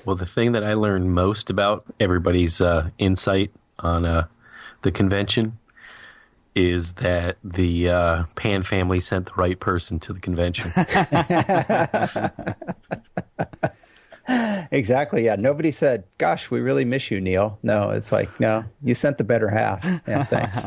Well, the thing that I learned most about everybody's insight on the convention is that the Pan family sent the right person to the convention. Exactly. Yeah. Nobody said, "Gosh, we really miss you, Neil." No, it's like, no, you sent the better half. Yeah, thanks.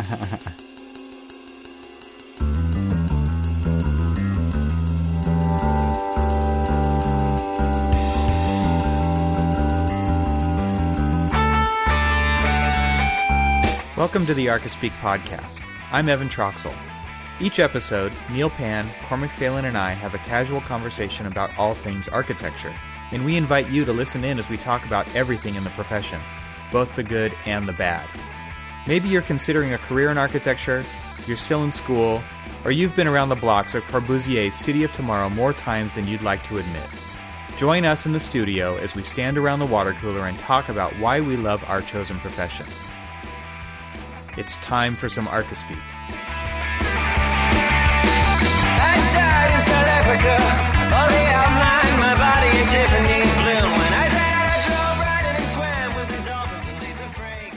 Welcome to the Archispeak podcast. I'm Evan Troxel. Each episode, Neil Pan, Cormac Phelan, and I have a casual conversation about all things architecture, and we invite you to listen in as we talk about everything in the profession, both the good and the bad. Maybe you're considering a career in architecture, you're still in school, or you've been around the blocks of Corbusier's City of Tomorrow more times than you'd like to admit. Join us in the studio as we stand around the water cooler and talk about why we love our chosen profession. It's time for some Archispeak. I died in South Africa. All the outline, my body in Tiffany's blue. When I died, I drove riding and swam with the dolphins and Lisa Frank.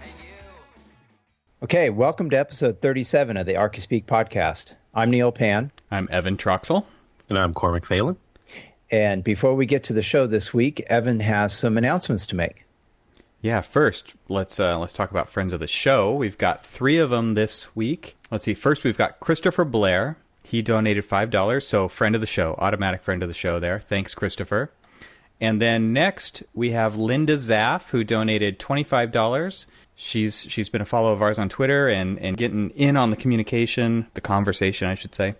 And you. Okay, welcome to episode 37 of the Archispeak podcast. I'm Neil Pan. I'm Evan Troxel. And I'm Cormac Phelan. And before we get to the show this week, Evan has some announcements to make. Yeah, first, let's talk about friends of the show. We've got 3 of them this week. Let's see. First, we've got Christopher Blair. He donated $5, so friend of the show, automatic friend of the show there. Thanks, Christopher. And then next, we have Linda Zaff, who donated $25. She's been a follower of ours on Twitter and getting in on the communication, the conversation, I should say.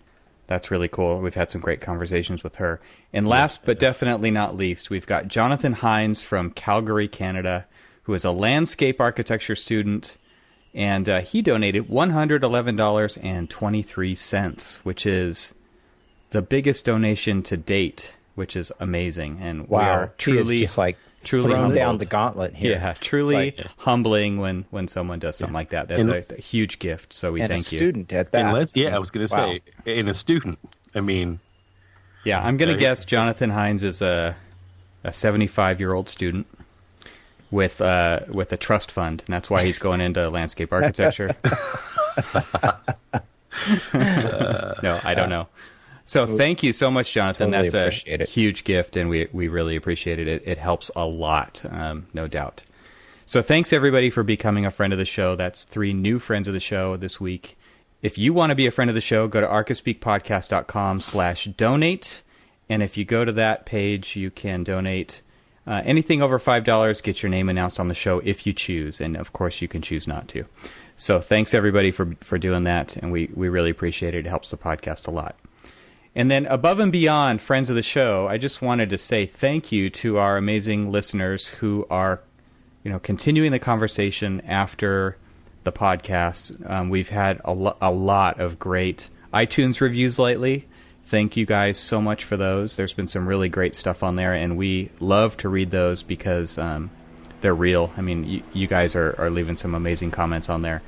That's really cool. We've had some great conversations with her. And last but definitely not least, we've got Jonathan Hines from Calgary, Canada, who is a landscape architecture student, and he donated $111.23, which is the biggest donation to date, which is amazing. And wow, we are truly, just like truly thrown humbled. down the gauntlet here. Yeah, truly humbling when someone does something like that. That's a huge gift, so we thank a you. student at that. I was going to say, in a student, I mean... Yeah, I'm going to guess Jonathan Hines is a 75-year-old student with a trust fund, and that's why he's going into landscape architecture. No, I don't know. So thank you so much, Jonathan. Totally That's a huge gift, and we really appreciate it. It helps a lot, no doubt. So thanks, everybody, for becoming a friend of the show. That's 3 new friends of the show this week. If you want to be a friend of the show, go to archispeakpodcast.com/donate, and if you go to that page, you can donate anything over $5, get your name announced on the show if you choose, and of course you can choose not to. So thanks everybody for doing that, and we really appreciate it. It helps the podcast a lot. And then above and beyond friends of the show, I just wanted to say thank you to our amazing listeners who are, continuing the conversation after the podcast. We've had a lot of great iTunes reviews lately. Thank you guys so much for those. There's been some really great stuff on there, and we love to read those because they're real. I mean, you guys are leaving some amazing comments on there.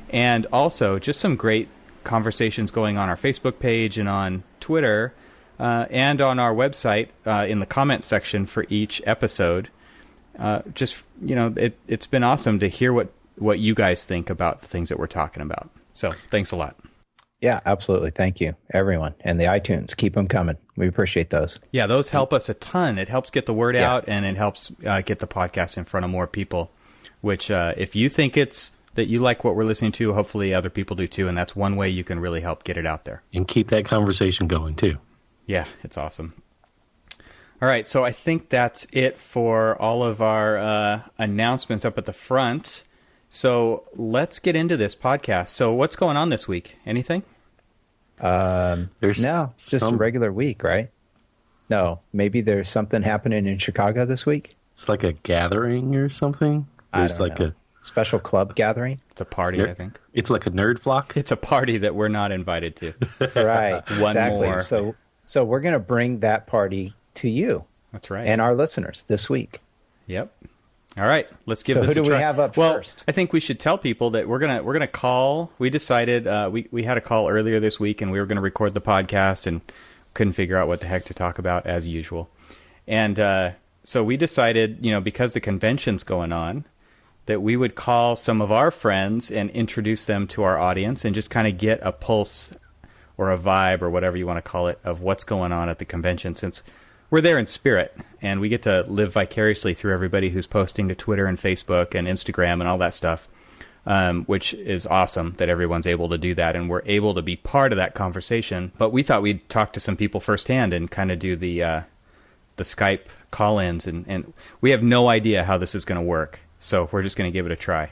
And also, just some great conversations going on our Facebook page and on Twitter and on our website in the comments section for each episode. It's been awesome to hear what you guys think about the things that we're talking about. So thanks a lot. Yeah, absolutely. Thank you, everyone. And the iTunes, keep them coming. We appreciate those. Yeah, those help us a ton. It helps get the word out, and it helps get the podcast in front of more people, which if you think that you like what we're listening to, hopefully other people do too, and that's one way you can really help get it out there. And keep that conversation going too. Yeah, it's awesome. All right, so I think that's it for all of our announcements up at the front. So let's get into this podcast. So what's going on this week? Anything? Just a regular week, right? No, maybe there's something happening in Chicago this week. It's like a gathering or something. There's like a special club gathering. It's a party, I think. It's like a nerd flock. It's a party that we're not invited to. Right. One exactly. more. So we're going to bring that party to you. That's right. And our listeners this week. Yep. All right, let's give this a try. So who do we have up first? I think we should tell people that we're gonna call. We decided we had a call earlier this week, and we were going to record the podcast, and couldn't figure out what the heck to talk about as usual. And So we decided, because the convention's going on, that we would call some of our friends and introduce them to our audience and just kind of get a pulse or a vibe or whatever you want to call it of what's going on at the convention, since we're there in spirit and we get to live vicariously through everybody who's posting to Twitter and Facebook and Instagram and all that stuff, which is awesome that everyone's able to do that and we're able to be part of that conversation. But we thought we'd talk to some people firsthand and kind of do the Skype call-ins, and we have no idea how this is going to work. So we're just going to give it a try.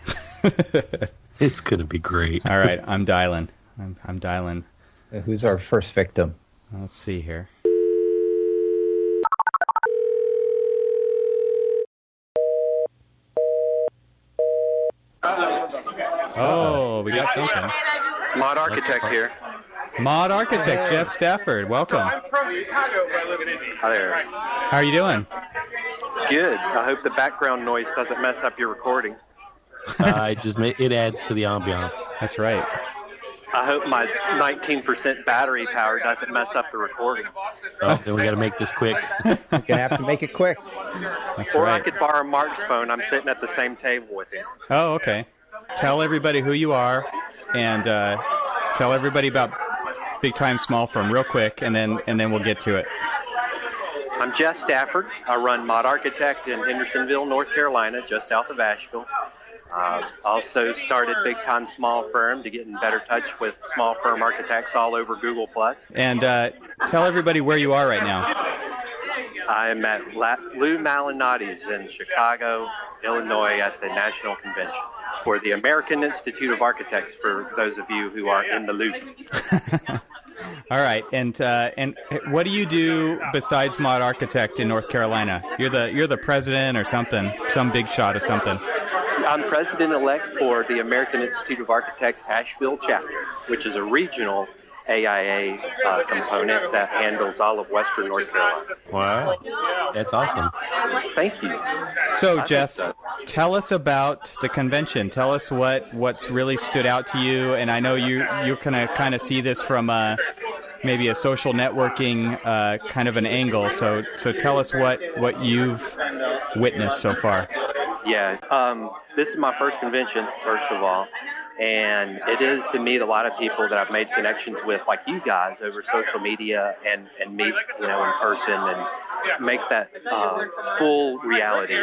It's going to be great. All right, I'm dialing. I'm dialing. Who's our first victim? Let's see here. Oh, we got something. Mod Architect here. Mod Architect, Jess Stafford. Welcome. I'm from Chicago, but I live in Indy. Hi there. How are you doing? Good. I hope the background noise doesn't mess up your recording. It adds to the ambiance. That's right. I hope my 19% battery power doesn't mess up the recording. Oh, then we got to make this quick. You're gonna have to make it quick. That's Or right. I could borrow Mark's phone. I'm sitting at the same table with him. Oh, okay. Tell everybody who you are, and tell everybody about Big Time Small Firm real quick, and then we'll get to it. I'm Jess Stafford. I run Mod Architect in Hendersonville, North Carolina, just south of Asheville. Also started Big Time Small Firm to get in better touch with small firm architects all over Google+. And tell everybody where you are right now. I'm at Lou Malinotti's in Chicago, Illinois at the National Convention for the American Institute of Architects, for those of you who are in the loop. All right, and what do you do besides Mod Architect in North Carolina? You're the president or something, some big shot or something. I'm president-elect for the American Institute of Architects Asheville chapter, which is a regional AIA component that handles all of Western North Carolina. Wow, that's awesome. Thank you. So, Jess, tell us about the convention. Tell us what's really stood out to you. And I know you're gonna kind of see this from maybe a social networking kind of an angle. So tell us what you've witnessed so far. Yeah, this is my first convention, first of all, and it is to meet a lot of people that I've made connections with, like you guys, over social media, and meet, in person, and make that full reality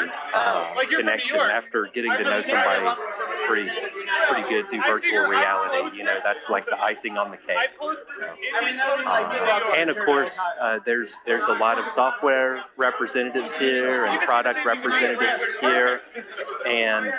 connection after getting to know somebody pretty good through virtual reality. That's like the icing on the cake. And of course, there's a lot of software representatives here and product representatives here, and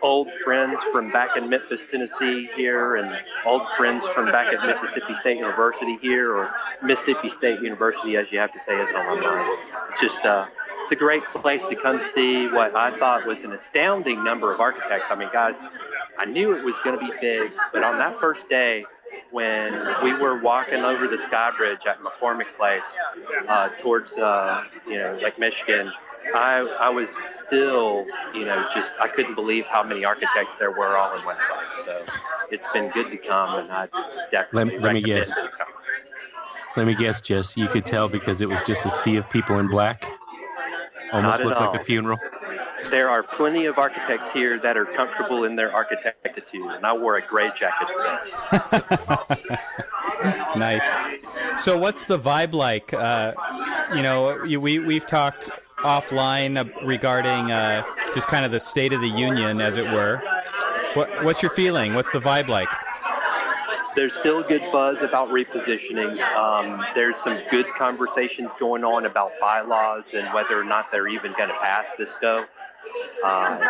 old friends from back in Memphis, Tennessee here, and old friends from back at Mississippi State University here, or Mississippi State University, as you have to say as an alumni. It's just it's a great place to come see what I thought was an astounding number of architects. I mean, guys, I knew it was going to be big, but on that first day, when we were walking over the Sky Bridge at McCormick Place towards Lake Michigan, I was still I couldn't believe how many architects there were all in one place. So it's been good to come, and I definitely Let me guess. Let me guess, Jess. You could tell because it was just a sea of people in black. Almost looked like a funeral. There are plenty of architects here that are comfortable in their architectitude, and I wore a gray jacket today. Nice. So what's the vibe like? We've talked offline regarding just kind of the state of the union, as it were. What's your feeling? What's the vibe like? There's still good buzz about repositioning. There's some good conversations going on about bylaws and whether or not they're even going to pass this go.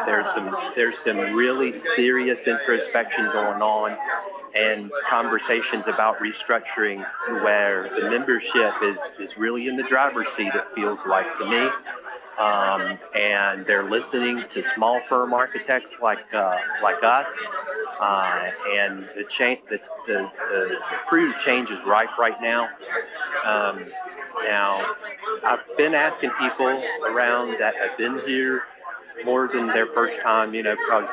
There's some really serious introspection going on, and conversations about restructuring where the membership is really in the driver's seat, it feels like to me. And they're listening to small firm architects like us, and the fruit of change is ripe right now. Now, I've been asking people around that have been here more than their first time, because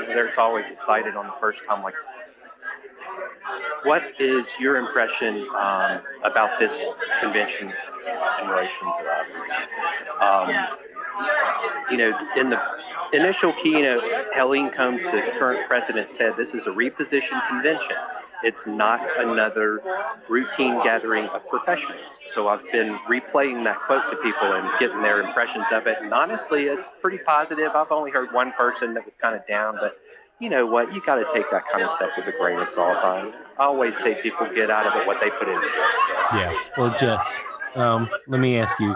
they're always excited on the first time. Like, what is your impression about this convention in relation to others? in the initial keynote, Helene Combs, the current president, said this is a repositioned convention. It's not another routine gathering of professionals. So I've been replaying that quote to people and getting their impressions of it. And honestly, it's pretty positive. I've only heard one person that was kind of down, but you know what? You got to take that kind of stuff with a grain of salt. I always say people get out of it what they put into it. Yeah. Well, Jess, let me ask you,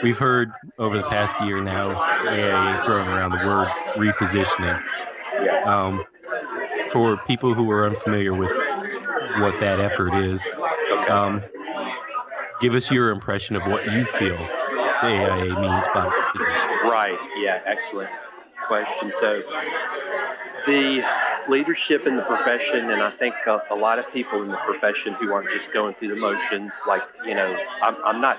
we've heard over the past year now AIA throwing around the word repositioning. Yeah. For people who are unfamiliar with what that effort is, give us your impression of what you feel the AIA means by repositioning. Right. Yeah. Excellent question. So the leadership in the profession, and I think a lot of people in the profession who aren't just going through the motions, like, I'm not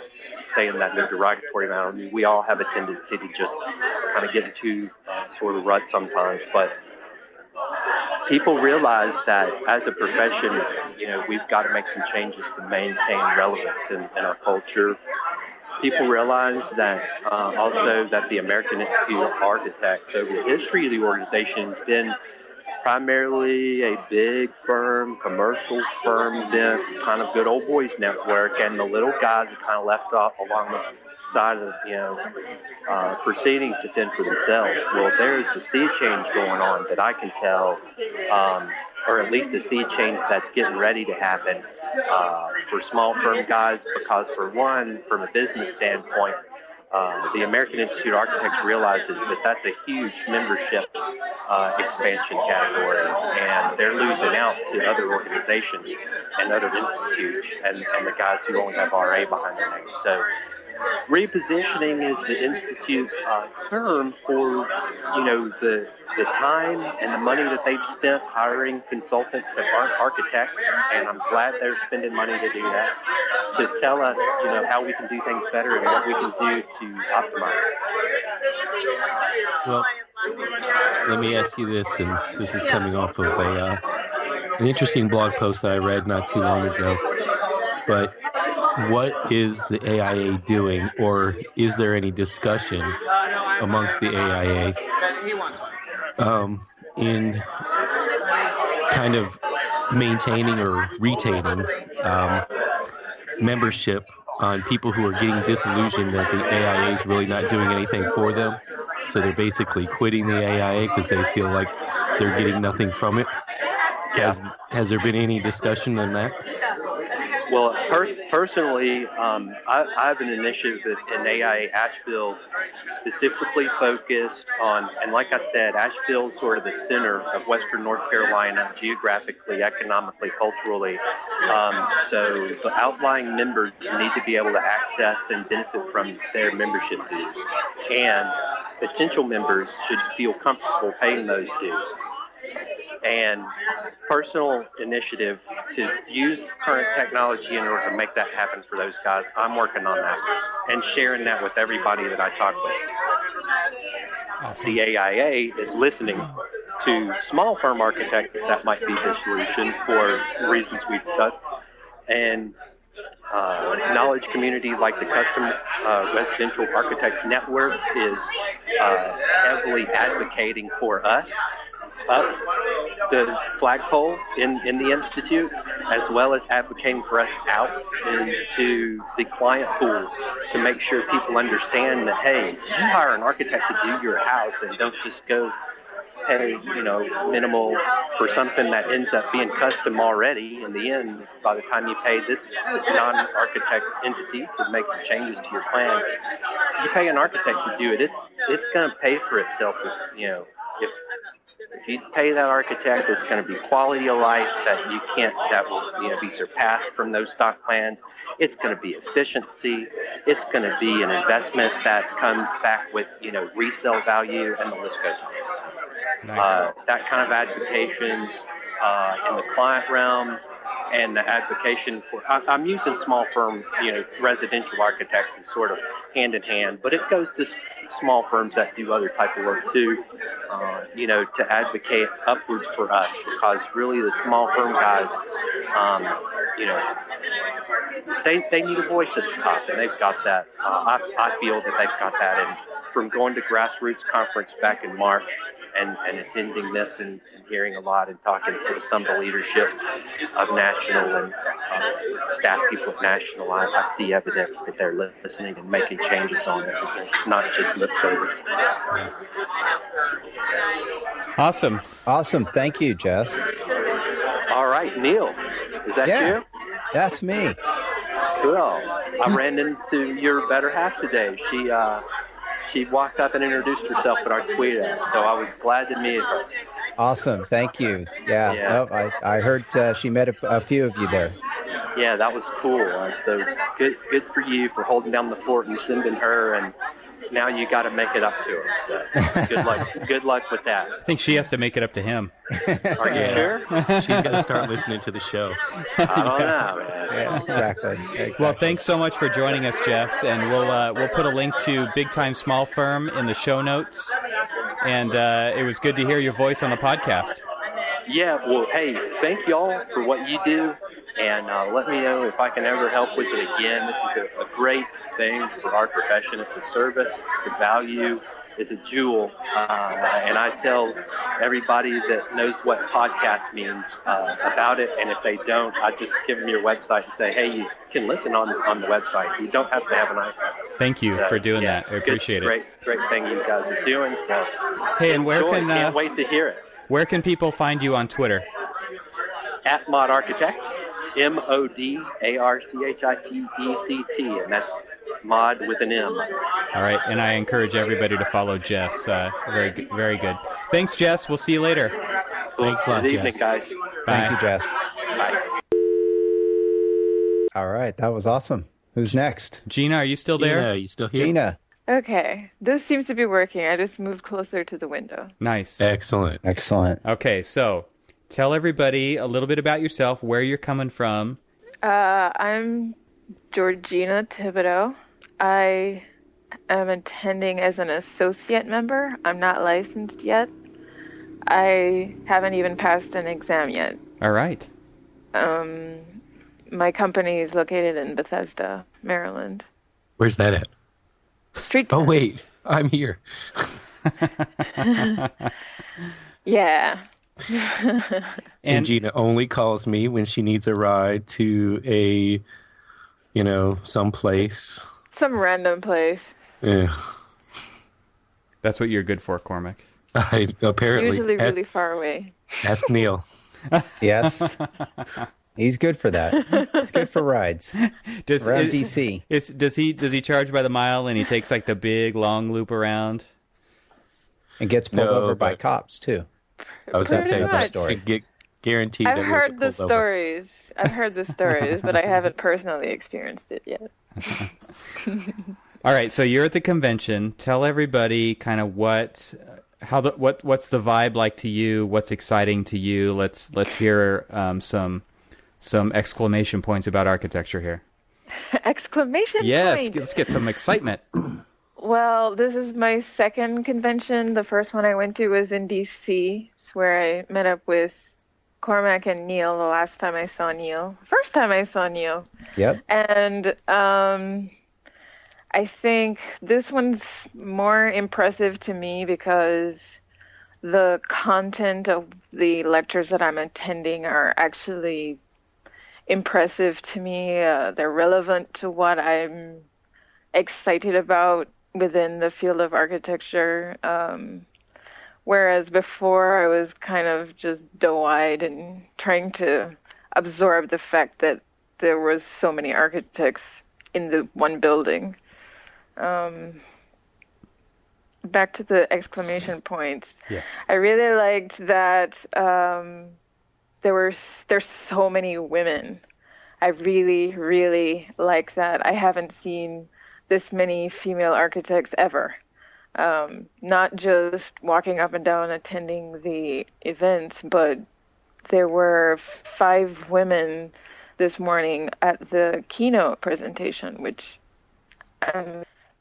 saying that in a derogatory manner. I mean, we all have a tendency to just kind of get into sort of rut sometimes, but people realize that as a profession, we've got to make some changes to maintain relevance in our culture. People realize that also that the American Institute of Architects, over the history of the organization, has been primarily a big firm, commercial firm, bent kind of good old boys network, and the little guys are kind of left off along the side of proceedings to fend for themselves. Well, there's a sea change going on that I can tell, or at least a sea change that's getting ready to happen for small firm guys, because for one, from a business standpoint, the American Institute of Architects realizes that that's a huge membership expansion category, and they're losing out to other organizations and other institutes and the guys who only have RA behind their name. So repositioning is the institute term for, the time and the money that they've spent hiring consultants that aren't architects, and I'm glad they're spending money to do that, to tell us, how we can do things better and what we can do to optimize. Well, let me ask you this, and this is coming off of an interesting blog post that I read not too long ago, but what is the AIA doing, or is there any discussion amongst the AIA in kind of maintaining or retaining membership on people who are getting disillusioned that the AIA is really not doing anything for them? So they're basically quitting the AIA because they feel like they're getting nothing from it. Has there been any discussion on that? Well, personally, I have an initiative in AIA Asheville specifically focused on, and like I said, Asheville is sort of the center of Western North Carolina, geographically, economically, culturally. So the outlying members need to be able to access and benefit from their membership dues. And potential members should feel comfortable paying those dues. And personal initiative to use current technology in order to make that happen for those guys. I'm working on that and sharing that with everybody that I talk with. Awesome. The AIA is listening to small firm architects that might be the solution for reasons we've discussed. And knowledge community like the Custom Residential Architects Network is heavily advocating for us up the flagpole in the Institute, as well as advocating for us out into the client pool to make sure people understand that, hey, you hire an architect to do your house and don't just go pay, minimal for something that ends up being custom already. In the end, by the time you pay this non-architect entity to make the changes to your plan, you pay an architect to do it. It's going to pay for itself. If you pay that architect, it's going to be quality of life that will be surpassed from those stock plans. It's going to be efficiency. It's going to be an investment that comes back with resale value, and the list goes on. Nice. That kind of advocation in the client realm, and the advocation for I'm using small firm residential architects as sort of hand in hand, but it goes to small firms that do other type of work too, to advocate upwards for us, because really the small firm guys, they need a voice at the top, and they've got that. I feel that they've got that, from going to Grassroots Conference back in March and attending this and hearing a lot and talking to some of the leadership of National and staff people of National, I see evidence that they're listening and making changes on this. It's not just lip service. Awesome. Thank you, Jess. All right, Neil, is that you? That's me. Cool. I ran into your better half today. She walked up and introduced herself at Archispeak, so I was glad to meet her. Awesome. Thank you. Yeah. No, I heard she met a few of you there. Yeah, that was cool. So good for you for holding down the fort and sending her, and now you got to make it up to her. So good luck with that. I think she has to make it up to him. Are you sure? She's got to start listening to the show. I don't know, man. Yeah, exactly. Well, thanks so much for joining us, Jess, and we'll put a link to Big Time Small Firm in the show notes. And it was good to hear your voice on the podcast. Yeah, well, hey, thank y'all for what you do, and let me know if I can ever help with it again. This is a great thing for our profession. It's a service, it's a value, it's a jewel, and I tell everybody that knows what podcast means about it, and if they don't, I just give them your website and say, hey, you can listen on the website. You don't have to have an iPhone. Thank you for doing that. I appreciate it. Great thing you guys are doing. So, hey, and can't wait to hear it. Where can people find you on Twitter? At Mod Architect, MODARCHITECT, and that's Mod with an M. All right, and I encourage everybody to follow Jess. Very good, very good. Thanks, Jess. We'll see you later. Thanks a lot, Good evening, guys. Thank you, Jess. Bye. All right, that was awesome. Who's next? Gina, are you still there? Gina, are you still here? Gina. Okay, this seems to be working. I just moved closer to the window. Nice. Excellent. Okay, so tell everybody a little bit about yourself, where you're coming from. I'm Georgina Thibodeau. I am attending as an associate member. I'm not licensed yet. I haven't even passed an exam yet. All right. My company is located in Bethesda, Maryland. Where's that at? Street. Oh, wait. I'm here. Yeah. And Gina only calls me when she needs a ride to someplace. Some random place. Yeah. That's what you're good for, Cormac. Apparently. Usually really far away. Ask Neil. Yes. He's good for that. He's good for rides. Around DC. Does he charge by the mile and he takes like the big long loop around? And gets pulled over by cops too. I was going to say Pretty another story. Guaranteed. I've heard the stories. I've heard the stories, but I haven't personally experienced it yet. All right, so you're at the convention. Tell everybody kind of what's the vibe like to you? What's exciting to you? Let's hear some exclamation points about architecture here. Exclamation points. Yes, let's get some excitement. Well, this is my second convention. The first one I went to was in D.C., where I met up with Cormac and Neil the last time I saw Neil. First time I saw Neil. Yep. And I think this one's more impressive to me because the content of the lectures that I'm attending are actually impressive to me. They're relevant to what I'm excited about within the field of architecture. Whereas before I was kind of just doe-eyed and trying to absorb the fact that there was so many architects in the one building. Back to the exclamation points. Yes. I really liked that there's so many women. I really, really like that. I haven't seen this many female architects ever. Not just walking up and down attending the events, but there were 5 women this morning at the keynote presentation, which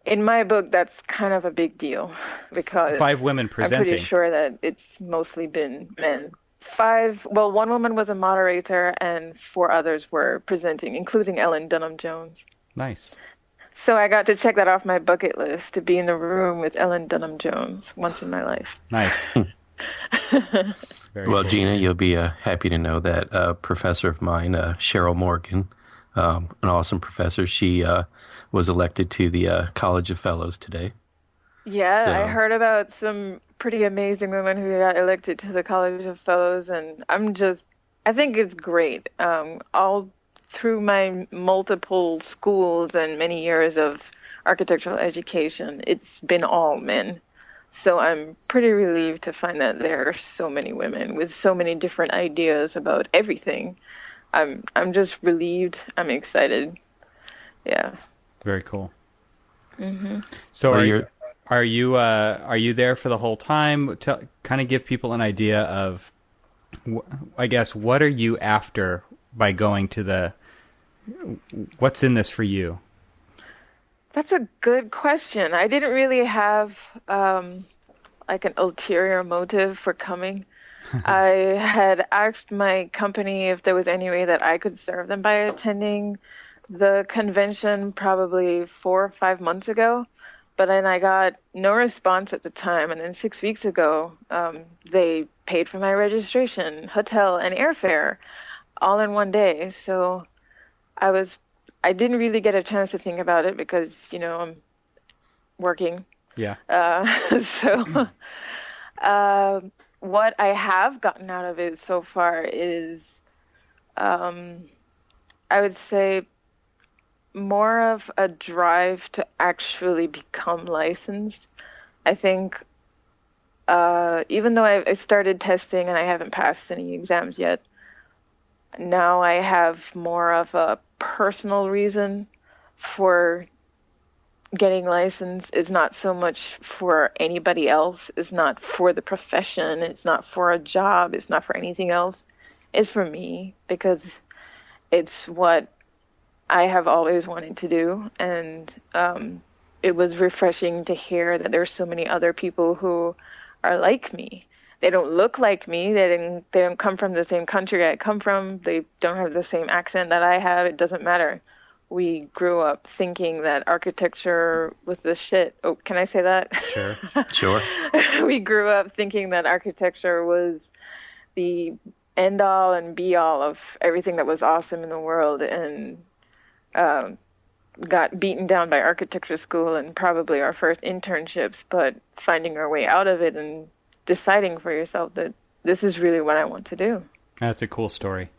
in my book, that's kind of a big deal because 5 women presenting. I'm pretty sure that it's mostly been men. 5, well, 1 woman was a moderator and 4 others were presenting, including Ellen Dunham Jones. Nice. So I got to check that off my bucket list, to be in the room with Ellen Dunham Jones once in my life. Nice. Well, cool. Gina, you'll be happy to know that a professor of mine, Cheryl Morgan, an awesome professor, she was elected to the College of Fellows today. Yeah, so. I heard about some pretty amazing women who got elected to the College of Fellows, and I think it's great. All through my multiple schools and many years of architectural education, it's been all men. So I'm pretty relieved to find that there are so many women with so many different ideas about everything. I'm just relieved. I'm excited. Yeah. Very cool. Mm-hmm. So are you there for the whole time? Kind of give people an idea of, I guess, what are you after by going to what's in this for you? That's a good question. I didn't really have like an ulterior motive for coming. I had asked my company if there was any way that I could serve them by attending the convention probably 4 or 5 months ago, but then I got no response at the time. And then 6 weeks ago, they paid for my registration, hotel, and airfare all in one day. So I didn't really get a chance to think about it because, I'm working. Yeah. So what I have gotten out of it so far is, I would say, more of a drive to actually become licensed. I think even though I started testing and I haven't passed any exams yet, now I have more of a personal reason for getting licensed. It's not so much for anybody else. It's not for the profession. It's not for a job. It's not for anything else. It's for me because it's what I have always wanted to do. And it was refreshing to hear that there's so many other people who are like me. They don't look like me. They don't come from the same country I come from. They don't have the same accent that I have. It doesn't matter. We grew up thinking that architecture was the shit. Oh, can I say that? Sure. Sure. We grew up thinking that architecture was the end all and be all of everything that was awesome in the world, and got beaten down by architecture school and probably our first internships, but finding our way out of it and deciding for yourself that this is really what I want to do. That's a cool story.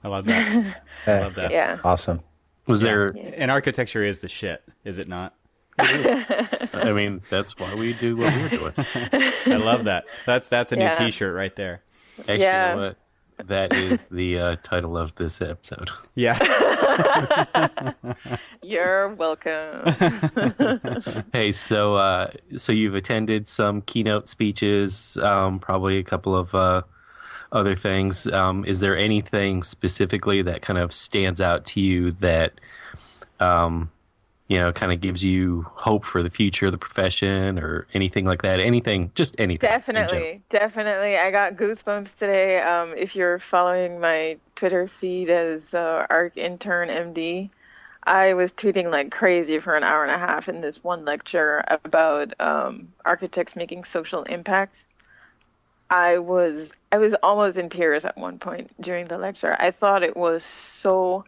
I love that. I love that. Yeah. Awesome. Was there... And architecture is the shit, is it not? I mean, that's why we do what we're doing. I love that. That's a new T-shirt right there. Actually, you know what? That is the title of this episode. Yeah. You're welcome. Hey, so you've attended some keynote speeches, probably a couple of other things. Is there anything specifically that kind of stands out to you that kind of gives you hope for the future of the profession or anything like that? Anything, just anything. Definitely. I got goosebumps today. If you're following my Twitter feed as Arc Intern MD, I was tweeting like crazy for an hour and a half in this one lecture about architects making social impact. I was almost in tears at one point during the lecture. I thought it was so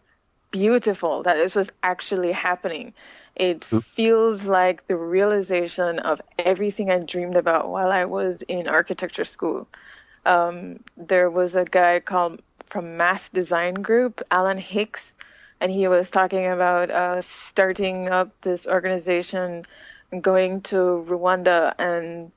beautiful that this was actually happening. It feels like the realization of everything I dreamed about while I was in architecture school. There was a guy called from Mass Design Group, Alan Hicks, and he was talking about starting up this organization, going to Rwanda and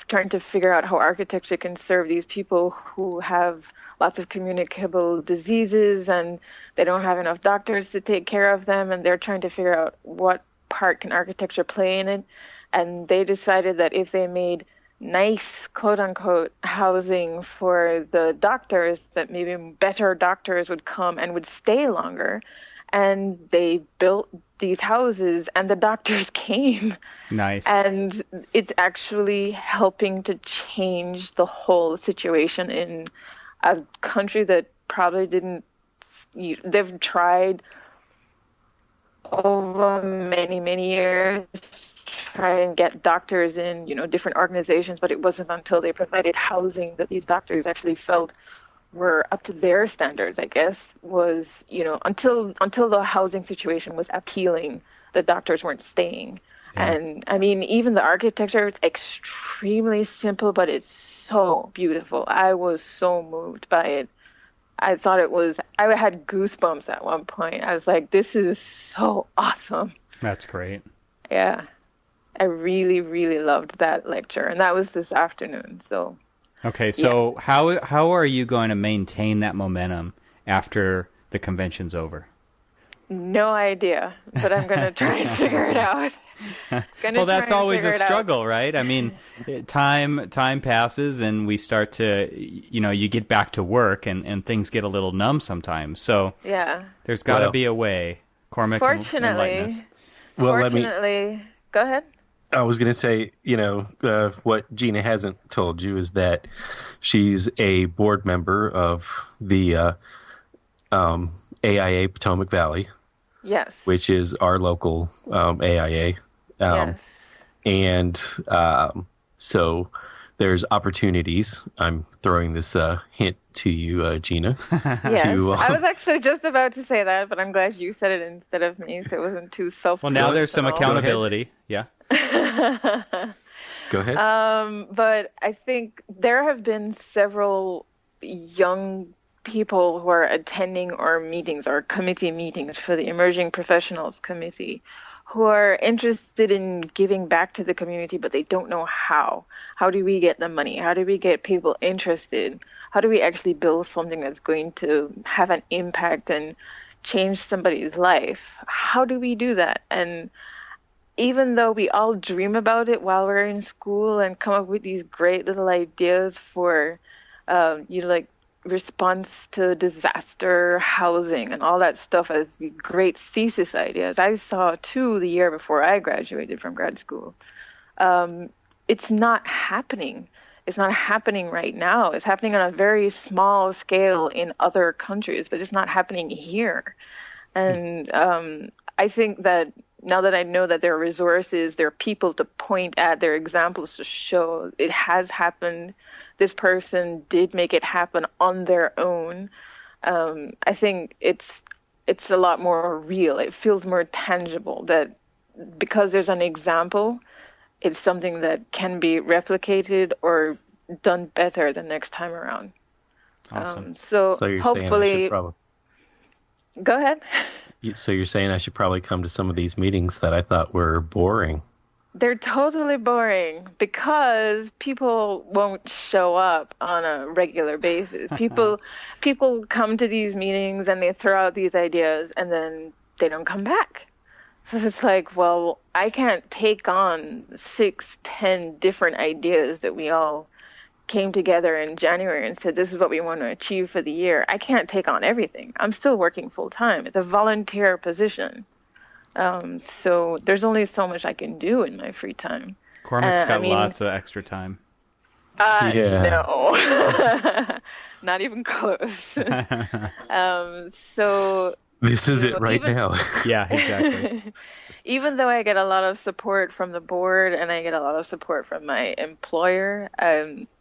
trying to figure out how architecture can serve these people who have lots of communicable diseases and they don't have enough doctors to take care of them, and they're trying to figure out what part can architecture play in it. And they decided that if they made nice, quote-unquote, housing for the doctors, that maybe better doctors would come and would stay longer. And they built these houses, and the doctors came. Nice. And it's actually helping to change the whole situation in a country that probably didn't. They've tried over many, many years, try and get doctors in, different organizations, but it wasn't until they provided housing that these doctors actually felt were up to their standards, I guess, was, until the housing situation was appealing, the doctors weren't staying. Yeah. And I mean, even the architecture, it's extremely simple, but it's so beautiful. I was so moved by it. I thought I had goosebumps at one point. I was like, this is so awesome. That's great. Yeah. I really, really loved that lecture. And that was this afternoon. So. Okay. So yeah. How are you going to maintain that momentum after the convention's over? No idea, but I'm going to try and figure it out. Well, that's always a struggle, right? I mean, time passes and we start to, you get back to work and things get a little numb sometimes. So yeah, there's got to be a way. Cormac, fortunately, go ahead. I was going to say, what Gina hasn't told you is that she's a board member of the AIA Potomac Valley. Yes. Which is our local AIA. Yes. And so there's opportunities. I'm throwing this hint to you, Gina. Yes. I was actually just about to say that, but I'm glad you said it instead of me, so it wasn't too self-promotional. Well, now there's some accountability. Yeah. Go ahead. But I think there have been several young people who are attending our meetings, our committee meetings for the Emerging Professionals Committee, who are interested in giving back to the community, but they don't know how. How do we get the money? How do we get people interested? How do we actually build something that's going to have an impact and change somebody's life? How do we do that? And even though we all dream about it while we're in school and come up with these great little ideas for, response to disaster, housing, and all that stuff as great thesis ideas. I saw 2 the year before I graduated from grad school. It's not happening. It's not happening right now. It's happening on a very small scale in other countries, but it's not happening here. And I think that now that I know that there are resources, there are people to point at, there are examples to show it has happened, this person did make it happen on their own, I think it's a lot more real. It feels more tangible that because there's an example, it's something that can be replicated or done better the next time around. Awesome. So you're hopefully, saying I should probably... Go ahead. So you're saying I should probably come to some of these meetings that I thought were boring. They're totally boring because people won't show up on a regular basis. People come to these meetings and they throw out these ideas and then they don't come back. So it's like, well, I can't take on 6-10 different ideas that we all came together in January and said, this is what we want to achieve for the year. I can't take on everything. I'm still working full time. It's a volunteer position. So there's only so much I can do in my free time. Cormac's got lots of extra time. No, not even close. So this is it right now. Yeah, exactly. Even though I get a lot of support from the board and I get a lot of support from my employer,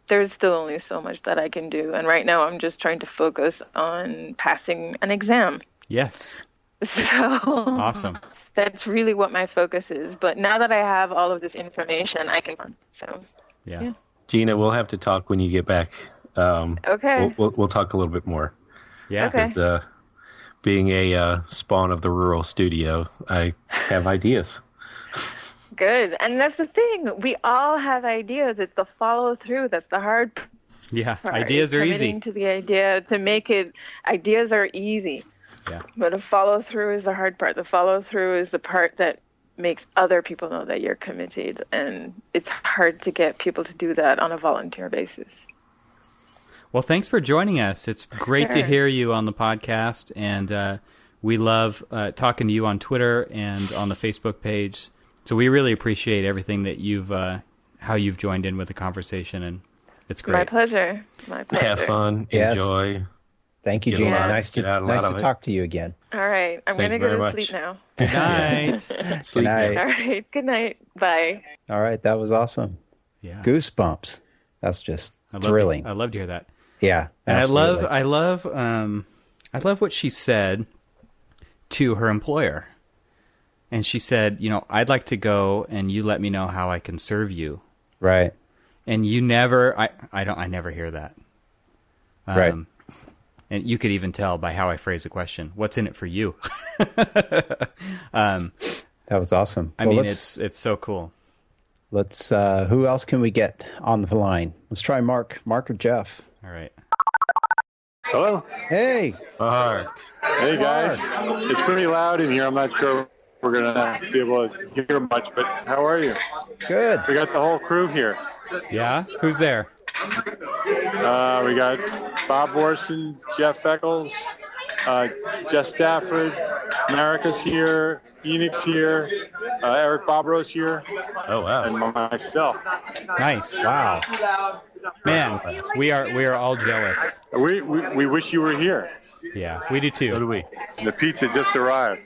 there's still only so much that I can do. And right now I'm just trying to focus on passing an exam. Yes. So awesome. That's really what my focus is. But now that I have all of this information, I can. So yeah. Gina, we'll have to talk when you get back. Okay. We'll talk a little bit more. Yeah. Okay. Because being a spawn of the rural studio, I have ideas. Good. And that's the thing. We all have ideas. It's the follow through that's the hard part. Yeah. Ideas are easy. Committing to the idea to make it. Ideas are easy. Yeah. But the follow through is the hard part. The follow through is the part that makes other people know that you're committed. And it's hard to get people to do that on a volunteer basis. Well, thanks for joining us. It's great to hear you on the podcast. And we love talking to you on Twitter and on the Facebook page. So we really appreciate everything that how you've joined in with the conversation. And it's great. My pleasure. Have fun. Yes. Enjoy. Thank you, Gina. Nice to talk to you again. All right. I'm going to go to sleep now. Good night. Sleep. Good night. All right. Good night. Bye. All right. That was awesome. Yeah. Goosebumps. That's just thrilling. I love to hear that. Yeah. And absolutely. I love what she said to her employer. And she said, I'd like to go and you let me know how I can serve you. Right. And you never, I never hear that. Right. And you could even tell by how I phrase the question, what's in it for you? That was awesome. I mean, it's so cool. Let's, who else can we get on the line? Let's try Mark or Jeff. All right. Hello. Hey. Mark. Hey, guys. It's pretty loud in here. I'm not sure we're going to be able to hear much, but how are you? Good. We got the whole crew here. Yeah? Who's there? We got Bob Orson, Jeff Eccles, Jess Stafford, Marika's here, Enix here, Eric Bobro's here. Oh, wow. And myself. Nice. Wow. Man, we are all jealous. We wish you were here. Yeah, we do too. So do we. The pizza just arrived.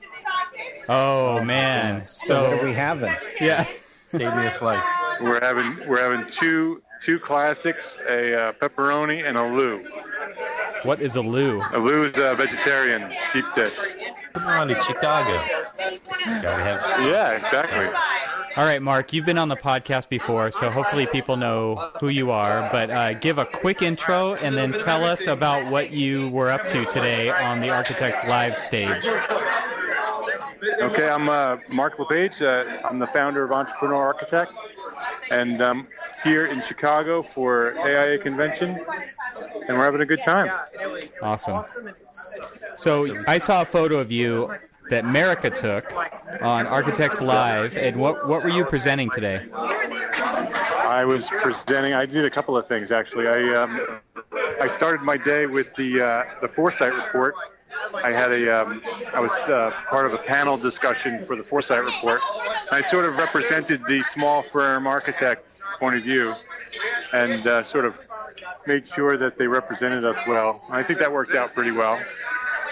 Oh man. So what are we having? Yeah. Save me a slice. We're having two classics, a pepperoni and a lou. What is a lou? A lou is a vegetarian deep dish. Come on to Chicago. Gotta have. Yeah, exactly. All right, Mark, you've been on the podcast before, so hopefully people know who you are, but give a quick intro and then tell us about what you were up to today on the Architects Live stage. Okay, I'm Mark LePage. I'm the founder of Entrepreneur Architect, and I'm here in Chicago for AIA Convention, and we're having a good time. Awesome. So I saw a photo of you that Marika took on Architects Live, and what were you presenting today? I did a couple of things, actually. I started my day with the Foresight Report. I was part of a panel discussion for the Foresight Report. I sort of represented the small firm architect point of view and sort of made sure that they represented us well. I think that worked out pretty well.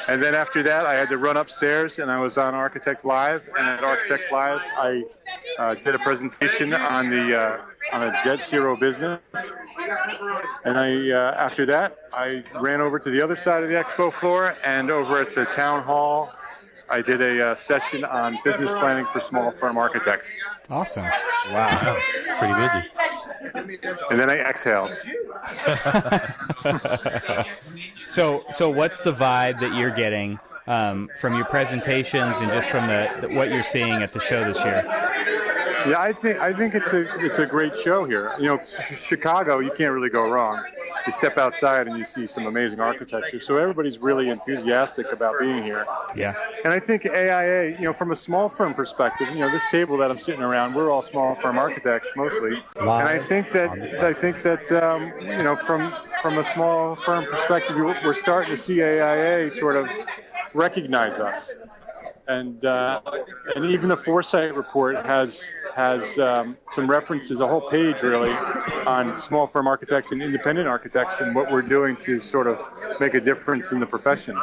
And then after that, I had to run upstairs, and I was on Architect Live. And at Architect Live, I did a presentation on a Jet Zero business. And after that, I ran over to the other side of the expo floor, and over at the town hall, I did a session on business planning for small firm architects. Awesome. Wow. Pretty busy. And then I exhaled. So what's the vibe that you're getting from your presentations and just from what you're seeing at the show this year? Yeah, I think it's a great show here. Chicago, you can't really go wrong. You step outside and you see some amazing architecture. So everybody's really enthusiastic about being here. Yeah. And I think AIA, from a small firm perspective, this table that I'm sitting around, we're all small firm architects mostly. And I think that from a small firm perspective, we're starting to see AIA sort of recognize us. And even the Foresight Report has some references, a whole page really, on small firm architects and independent architects and what we're doing to sort of make a difference in the profession.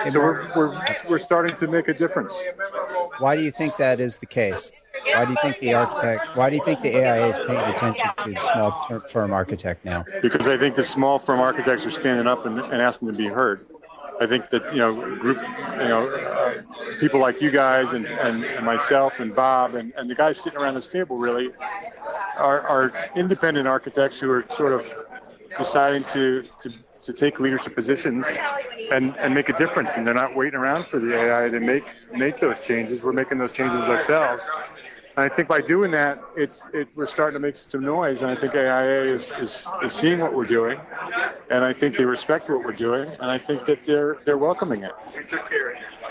So we're starting to make a difference. Why do you think that is the case? Why do you think the AIA is paying attention to the small firm architect now? Because I think the small firm architects are standing up and asking to be heard. I think that people like you guys and myself and Bob and the guys sitting around this table really are independent architects who are sort of deciding to take leadership positions and make a difference, and they're not waiting around for the AIA to make those changes. We're making those changes ourselves. And I think by doing that, we're starting to make some noise, and I think AIA is seeing what we're doing, and I think they respect what we're doing, and I think that they're welcoming it.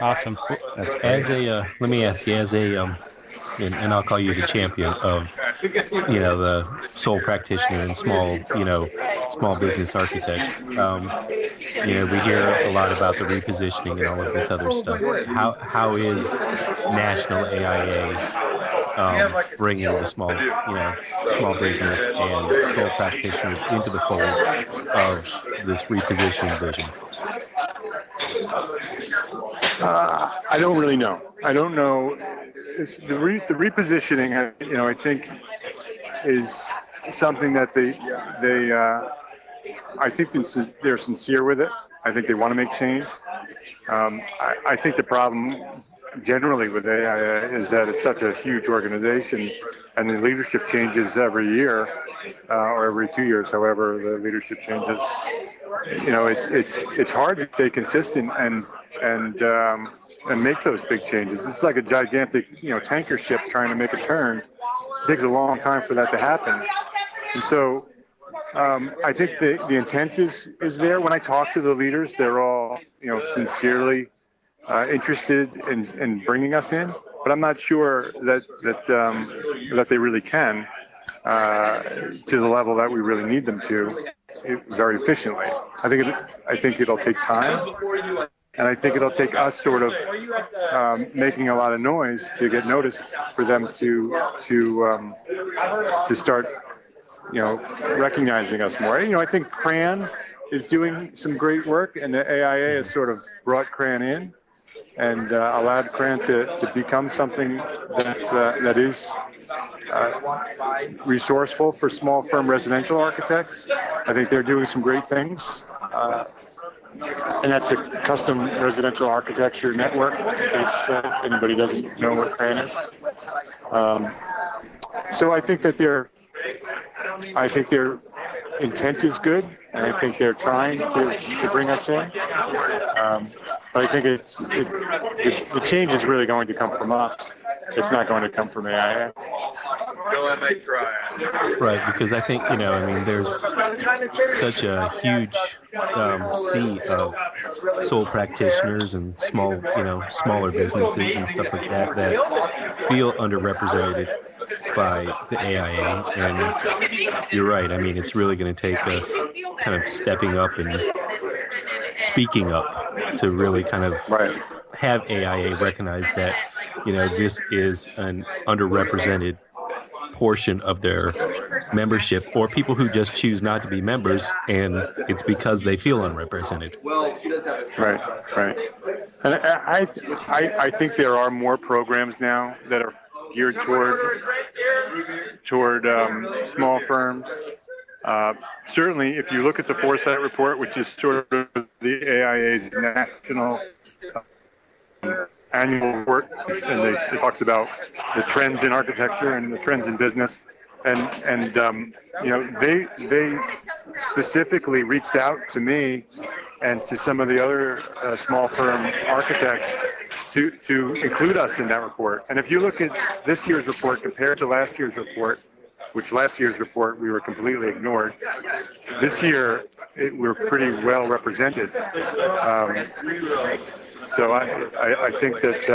Awesome. Let me ask you, and I'll call you the champion of, the sole practitioner and small business architects. We hear a lot about the repositioning and all of this other stuff. How is National AIA bringing the small business and sole practitioners into the fold of this repositioning vision? I don't really know. I don't know. The repositioning, I think, is something that I think they're sincere with it. I think they want to make change. I think the problem generally with AIA is that it's such a huge organization, and the leadership changes every year or every 2 years, however the leadership changes. It's hard to stay consistent and make those big changes. It's like a gigantic tanker ship trying to make a turn. It takes a long time for that to happen, and so I think the intent is there. When I talk to the leaders, they're all sincerely interested in bringing us in, but I'm not sure that they really can to the level that we really need them to very efficiently. I think it'll take time, and I think it'll take us sort of making a lot of noise to get noticed for them to start recognizing us more. I think CRAN is doing some great work, and the AIA has sort of brought CRAN in and allowed CRAN to become something that is resourceful for small firm residential architects. I think they're doing some great things. And that's a custom residential architecture network, in case anybody doesn't know what CRAN is. So I think that their intent is good, and I think they're trying to bring us in. But I think the change is really going to come from us. It's not going to come from AIA. Right, because I think, there's such a huge sea of sole practitioners and smaller businesses and stuff like that feel underrepresented by the AIA, and you're right. It's really going to take us kind of stepping up and speaking up to really kind of have AIA recognize that, this is an underrepresented portion of their membership, or people who just choose not to be members, and it's because they feel unrepresented. Right. And I think there are more programs now that are geared toward small firms. Certainly, if you look at the Foresight Report, which is sort of the AIA's national annual report, and it talks about the trends in architecture and the trends in business, and they specifically reached out to me and to some of the other small firm architects to include us in that report. And if you look at this year's report compared to last year's report, which last year's report we were completely ignored, this year we're pretty well represented. So I think that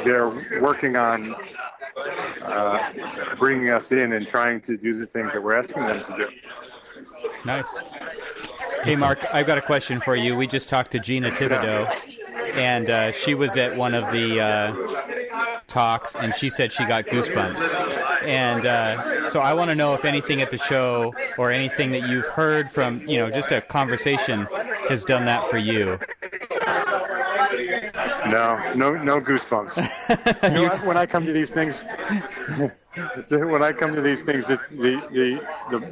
they're working on bringing us in and trying to do the things that we're asking them to do. Nice. Hey, Mark, I've got a question for you. We just talked to Gina Thibodeau, and she was at one of the talks, and she said she got goosebumps. And so I want to know if anything at the show or anything that you've heard from, just a conversation has done that for you. No goosebumps. When I come to these things,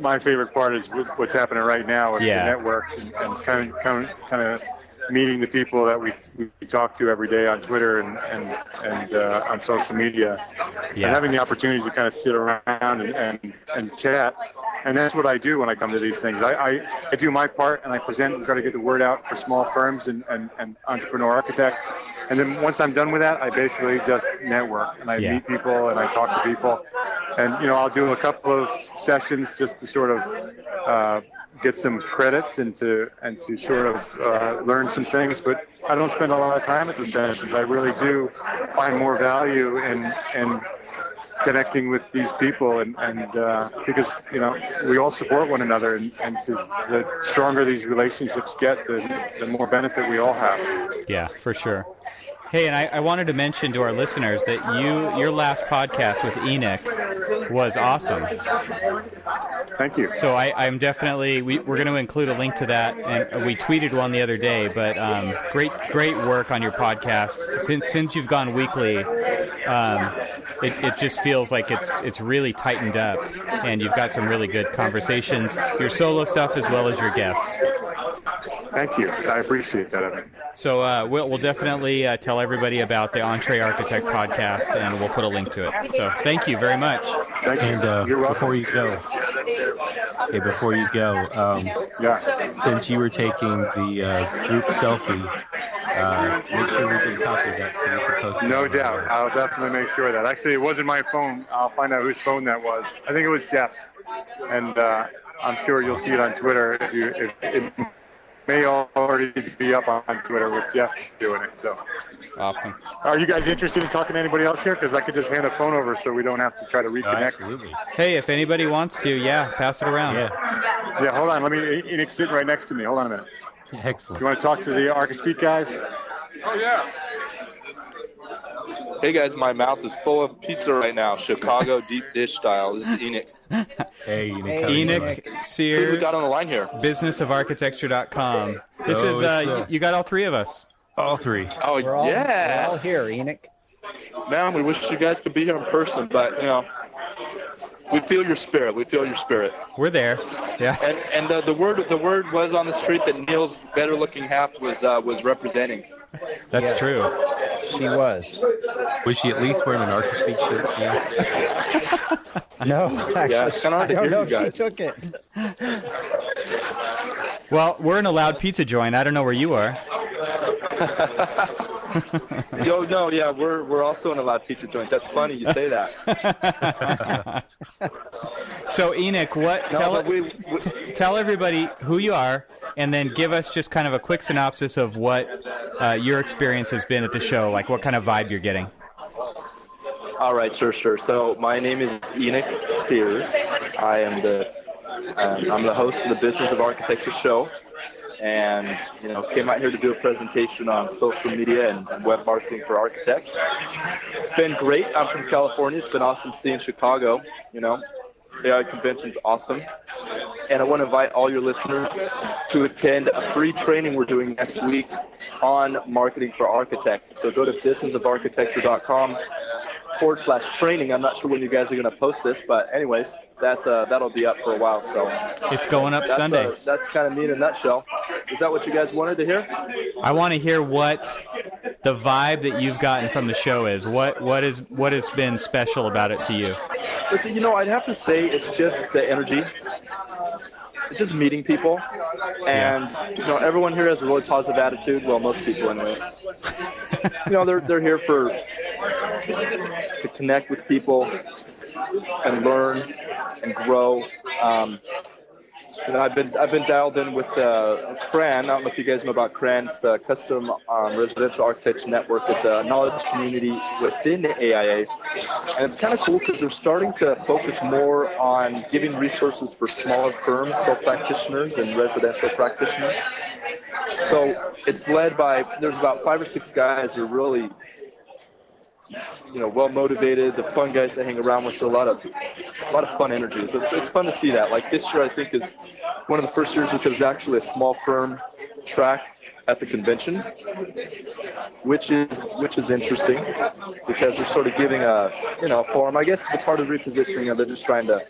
my favorite part is what's happening right now with the network and kind of meeting the people that we talk to every day on Twitter and on social media, and having the opportunity to kind of sit around and chat. And that's what I do when I come to these things. I do my part, and I present and try to get the word out for small firms and entrepreneur architects. And then once I'm done with that, I basically just network, and I meet people and I talk to people. And, I'll do a couple of sessions just to sort of get some credits and to sort of learn some things. But I don't spend a lot of time at the sessions. I really do find more value in connecting with these people, and because we all support one another, and the stronger these relationships get, the more benefit we all have. Yeah, for sure. Hey, and I wanted to mention to our listeners that your last podcast with Enoch was awesome. Thank you. So I'm definitely, we're going to include a link to that, and we tweeted one the other day, but great work on your podcast. Since you've gone weekly, it just feels like it's really tightened up, and you've got some really good conversations, your solo stuff as well as your guests. Thank you. I appreciate that, Evan. So we'll definitely tell everybody about the Entree Architect podcast, and we'll put a link to it. So thank you very much. Thank you. And before you go, since you were taking the group selfie, make sure we get a copy of that so we can post it. No doubt. I'll definitely make sure of that. Actually, it wasn't my phone. I'll find out whose phone that was. I think it was Jeff's. And I'm sure you'll see it on Twitter. It may already be up on Twitter with Jeff doing it. So awesome. Are you guys interested in talking to anybody else here? Because I could just hand the phone over so we don't have to try to reconnect. Absolutely. Hey, if anybody wants to, pass it around. Yeah, hold on. Let me. Enix sitting right next to me. Hold on a minute. Excellent. You want to talk to the Archispeak guys? Oh, yeah. Hey, guys, my mouth is full of pizza right now. Chicago deep dish style. This is Enoch. Hey, Enoch. Enoch Sears. Who we got on the line here? Businessofarchitecture.com. This is, you got all three of us. All three. Oh, We're all here, Enoch. Man, we wish you guys could be here in person, but, we feel your spirit. We're there. Yeah. And the word was on the street that Neil's better looking half was representing. That's true. She was. Was she at least wearing an Archispeak shirt? Yeah. No, actually, it's kinda hard I to don't hear know you if she guys. took it. Well, we're an allowed pizza joint. I don't know where you are. We're also an allowed pizza joint. That's funny you say that. So Enoch, tell everybody who you are, and then give us just kind of a quick synopsis of what your experience has been at the show, like what kind of vibe you're getting. All right, sure. So my name is Enoch Sears. I am I'm the host of the Business of Architecture show, and came out here to do a presentation on social media and web marketing for architects. It's been great. I'm from California. It's been awesome seeing Chicago. AIA Convention's awesome. And I want to invite all your listeners to attend a free training we're doing next week on marketing for architects. So go to businessofarchitecture.com/training. I'm not sure when you guys are going to post this, but anyways, that'll be up for a while. So it's going up Sunday. That's kind of me in a nutshell. Is that what you guys wanted to hear? I want to hear what the vibe that you've gotten from the show is. What has been special about it to you? Listen, I'd have to say it's just the energy. It's just meeting people, and everyone here has a really positive attitude. Well, most people, anyways. They're here to connect with people and learn and grow. I've been dialed in with CRAN. I don't know if you guys know about CRAN. It's the Custom Residential Architecture Network. It's a knowledge community within the AIA. And it's kind of cool because they're starting to focus more on giving resources for smaller firms, sole practitioners, and residential practitioners. So it's led by, there's about 5 or 6 guys who are really well motivated, the fun guys that hang around with, so a lot of fun energy. So it's fun to see that. Like this year, I think is one of the first years that there's actually a small firm track at the convention, which is interesting because they're sort of giving a forum. I guess the part of the repositioning, they're just trying to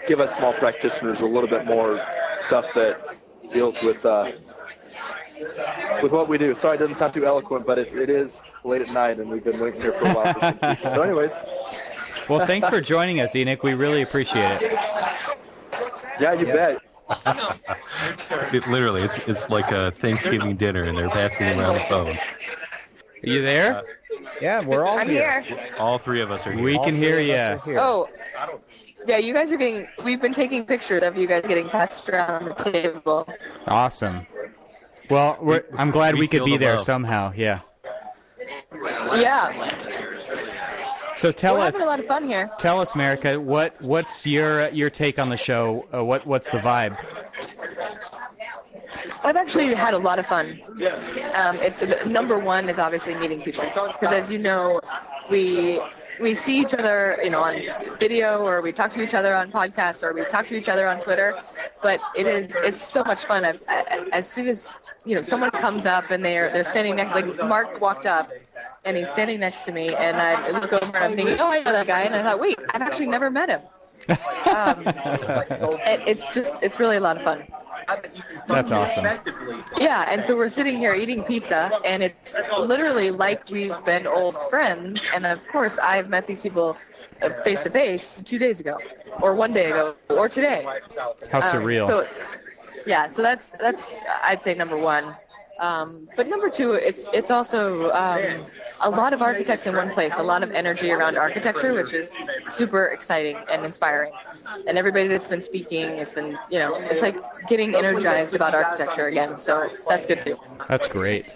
give us small practitioners a little bit more stuff that deals with what we do. Sorry, it doesn't sound too eloquent, but it is late at night, and we've been waiting here for a while for some pizza. So anyways. Well, thanks for joining us, Enoch. We really appreciate it. Yeah, you bet. Literally, it's like a Thanksgiving dinner, and they're passing around the phone. Are you there? Yeah, we're all here. All three of us are here. We can hear you. Oh, yeah, you guys are we've been taking pictures of you guys getting passed around on the table. Awesome. Well, I'm glad we could be there love. somehow. Yeah. Yeah. So We're having a lot of fun here. Tell us, Marika, what's your take on the show? What's the vibe? I've actually had a lot of fun. Number one is obviously meeting people, because as you know, we we see each other, on video, or we talk to each other on podcasts, or we talk to each other on Twitter. But it's so much fun. As soon as someone comes up and they're standing next, like Mark walked up, and he's standing next to me, and I look over and I'm thinking, oh, I know that guy, and I thought, wait, I've actually never met him. It's really a lot of fun. That's awesome. Yeah, and so we're sitting here eating pizza, and it's literally like we've been old friends. And of course, I've met these people face to face 2 days ago, or 1 day ago, or today. How surreal. So that's I'd say number one. But number two, it's also a lot of architects in one place, a lot of energy around architecture, which is super exciting and inspiring. And everybody that's been speaking has been, it's like getting energized about architecture again. So that's good too. That's great.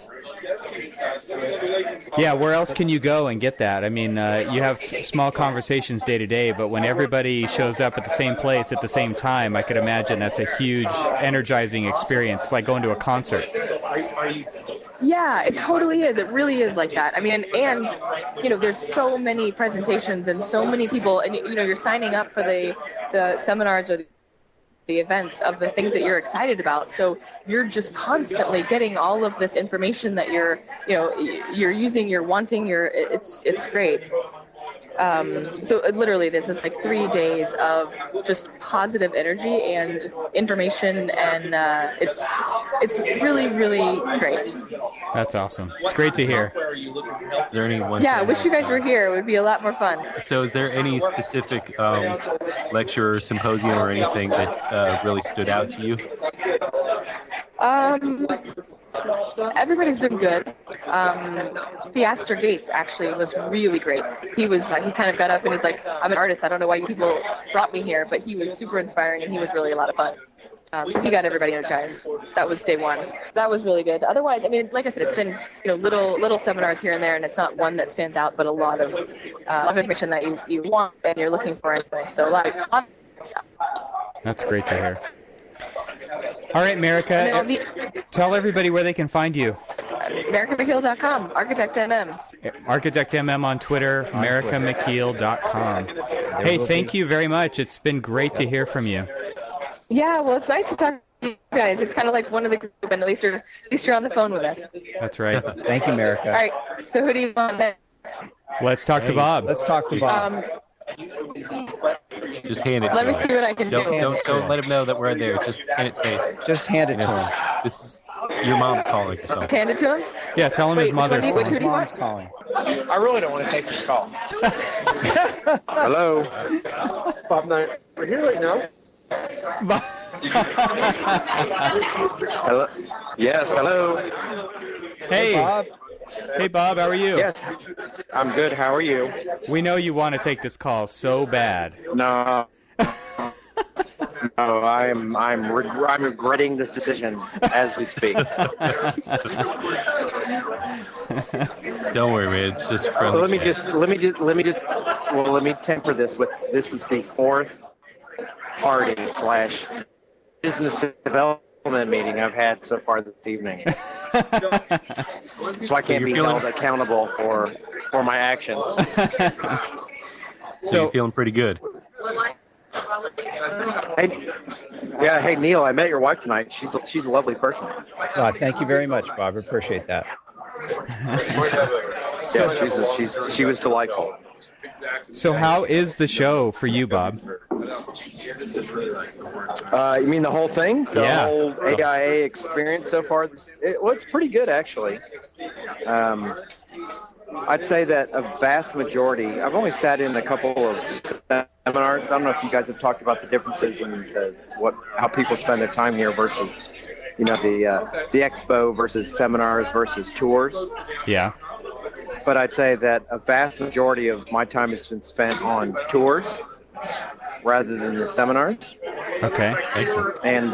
Yeah, where else can you go and get that? I mean, you have small conversations day to day, but when everybody shows up at the same place at the same time, I could imagine that's a huge, energizing experience. It's like going to a concert. Yeah, it totally is. It really is like that. I mean, and there's so many presentations and so many people, and you're signing up for the seminars or the events of the things that you're excited about. So you're just constantly getting all of this information that you're using, you're wanting, it's great. So literally this is like 3 days of just positive energy and information, and it's really, really great. That's awesome. It's great to hear. Is there any one? Yeah, I wish you guys were here. It would be a lot more fun. So is there any specific lecture or symposium or anything that really stood out to you? Everybody's been good. Theaster Gates actually was really great. He kind of got up and he's like, I'm an artist. I don't know why you people brought me here, but he was super inspiring and he was really a lot of fun. So he got everybody energized. That was day one. That was really good. Otherwise, I mean, like I said, it's been little seminars here and there, and it's not one that stands out, but a lot of information that you want and you're looking for anyway. So a lot of stuff. That's great to hear. All right, Marika, tell everybody where they can find you. MarikaMcKeel.com, Architect MM. Architect MM on Twitter, MarikaMcKeel.com. Hey, thank you very much. It's been great to hear from you. Yeah, well, it's nice to talk to you guys. It's kind of like one of the group, and at least you're on the phone with us. That's right. Thank you, Marika. All right, so who do you want next? Let's talk to Bob. Let's talk to Bob. Just hand it to him. Let me see what I can do. Don't let him know that we're there. Just hand it to him. Just hand it to him. This is your mom's calling or something. Hand it to him? Yeah, tell him his mother's calling. His mom's calling. I really don't want to take this call. Hello. Bob and I are here right now. Hello. Yes. Hello. Hey, Bob. Hey, Bob. How are you? Yes, I'm good. How are you? We know you want to take this call so bad. No. No, I'm regretting this decision as we speak. Don't worry, man. It's just friendly. Let me temper this with, this is the fourth party / business development meeting I've had so far this evening. So I can't be held accountable for my actions. So you're feeling pretty good. Hey Neil, I met your wife tonight. She's a lovely person. Thank you very much, Bob. I appreciate that. Yeah, she was delightful. So how is the show for you, Bob? You mean the whole thing? The Yeah. whole AIA experience so far? It's pretty good, actually. I'd say that a vast majority, I've only sat in a couple of seminars. I don't know if you guys have talked about the differences in how people spend their time here versus, the expo versus seminars versus tours. Yeah. But I'd say that a vast majority of my time has been spent on tours rather than the seminars. Okay. Excellent. And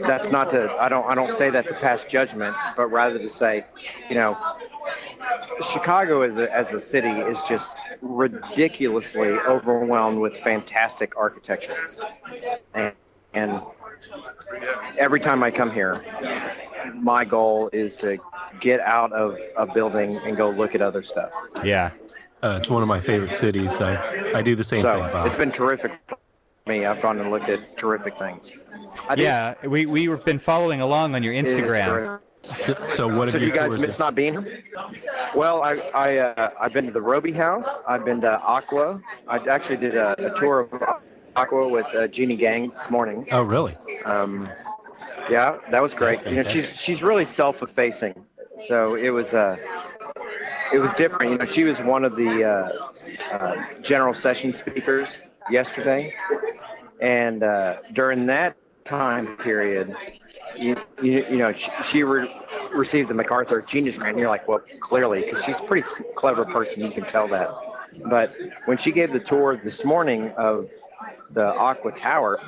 that's not to, I don't say that to pass judgment, but rather to say, Chicago as a city is just ridiculously overwhelmed with fantastic architecture. And every time I come here, my goal is to get out of a building and go look at other stuff. Yeah. It's one of my favorite cities. I do the same thing, Bob. It's been terrific for me. I've gone and looked at terrific things. We've been following along on your Instagram. So what have you guys miss not being here? Well, I've been to the Roby House. I've been to Aqua. I actually did a tour of Aqua with Jeannie Gang this morning. Oh, really? Yeah, that was great. You know, she's really self-effacing, so it was different. You know, she was one of the general session speakers yesterday, and during that time period, you know, she received the MacArthur Genius Grant. And you're like, well, clearly, because she's a pretty clever person, you can tell that. But when she gave the tour this morning of the Aqua Tower,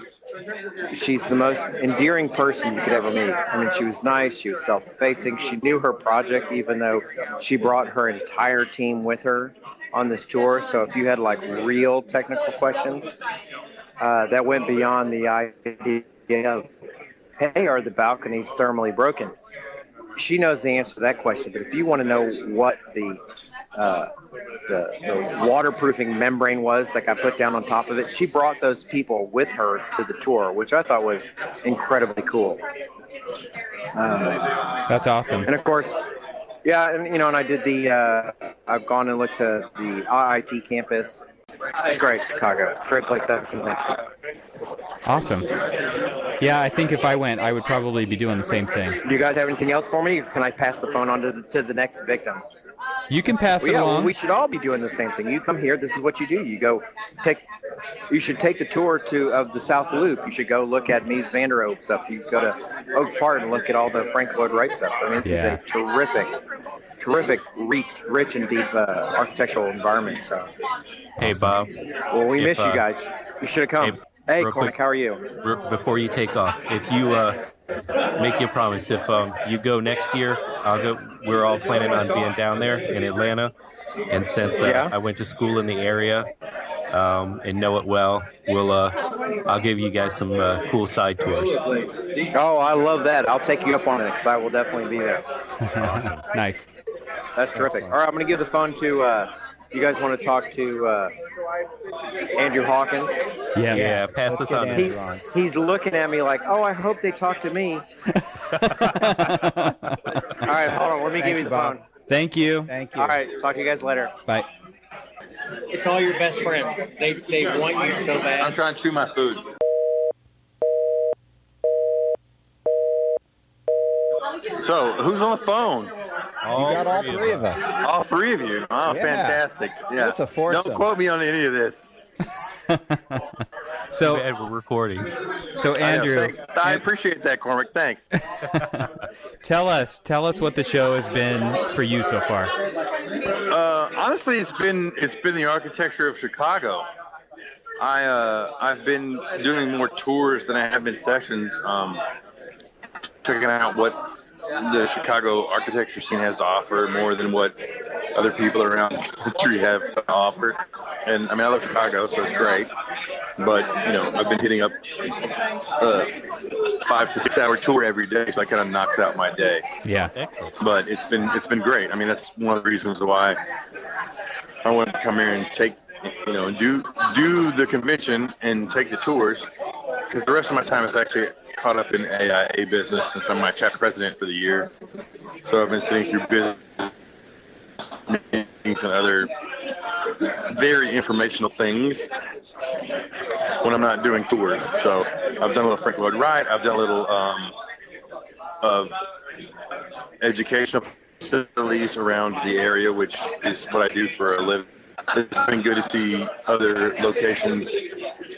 she's the most endearing person you could ever meet. I mean, she was nice. She was self-effacing. She knew her project, even though she brought her entire team with her on this tour. So if you had like real technical questions, that went beyond the idea of, hey, are the balconies thermally broken? She knows the answer to that question. But if you want to know what the waterproofing membrane was that got put down on top of it, she brought those people with her to the tour, which I thought was incredibly cool. That's awesome. And of course, yeah, and you know, and I did I've gone and looked at the IIT campus. It's great, Chicago. Great place to have a convention. Awesome. Yeah, I think if I went, I would probably be doing the same thing. Do you guys have anything else for me? Or can I pass the phone on to the next victim? You can pass it along. Well, we should all be doing the same thing. You come here, this is what you do. You should take the tour of the South Loop. You should go look at Mies van der Rohe stuff. You go to Oak Park and look at all the Frank Lloyd Wright stuff. I mean, this is a terrific, rich and deep architectural environment. So. Hey, Bob. Well, we miss you guys. You should have come. Hey, Cormac, how are you? Before you take off, if you make you a promise, if you go next year, I'll go. We're all planning on being down there in Atlanta, and since I went to school in the area and know it well, I'll give you guys some cool side tours. Oh, I love that. I'll take you up on it because I will definitely be there. Awesome. Nice. That's terrific. All right, I'm going to give the phone to. You guys want to talk to Andrew Hawkins? Yes. Yeah, pass this on. He's looking at me like, oh, I hope they talk to me. All right, hold on. Let me give you the phone. Thank you. All right, talk to you guys later. Bye. It's all your best friends. They want you so bad. I'm trying to chew my food. So, who's on the phone? You got all three of us. All three of you. Oh, yeah. Fantastic. Yeah. That's a foursome. Don't quote me on any of this. So we're recording. So Andrew, I appreciate that, Cormac. Thanks. Tell us what the show has been for you so far. Honestly, it's been the architecture of Chicago. I've been doing more tours than I have been sessions. Checking out what the Chicago architecture scene has to offer more than what other people around the country have to offer. And I mean, I love Chicago, so it's great. But you know, I've been hitting up a 5 to 6 hour tour every day, so that kind of knocks out my day. Yeah, excellent. But it's been great. I mean, that's one of the reasons why I wanted to come here and take, you know, do the convention and take the tours, because the rest of my time is actually caught up in AIA business since I'm my chapter president for the year. So I've been sitting through business meetings and other very informational things when I'm not doing tours. So I've done a little Frank Lloyd Wright. I've done a little of educational facilities around the area, which is what I do for a living. It's been good to see other locations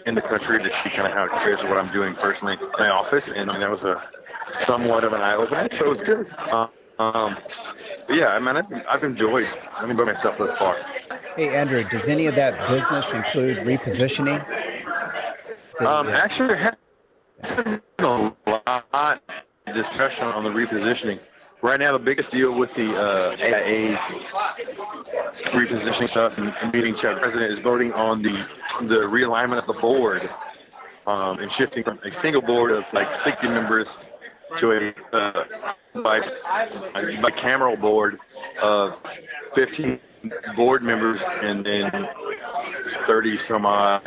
in the country to see kind of how it compares to what I'm doing personally in my office, and I mean, that was a somewhat of an eye-opener, so it was good. But yeah, I mean, I've enjoyed myself thus far. Hey, Andrew, does any of that business include repositioning? Actually, there has been a lot of discussion on the repositioning. Right now, the biggest deal with the AIA repositioning stuff and meeting chapter president is voting on the realignment of the board and shifting from a single board of like 60 members to a bicameral board of 15 board members and then 30 some odd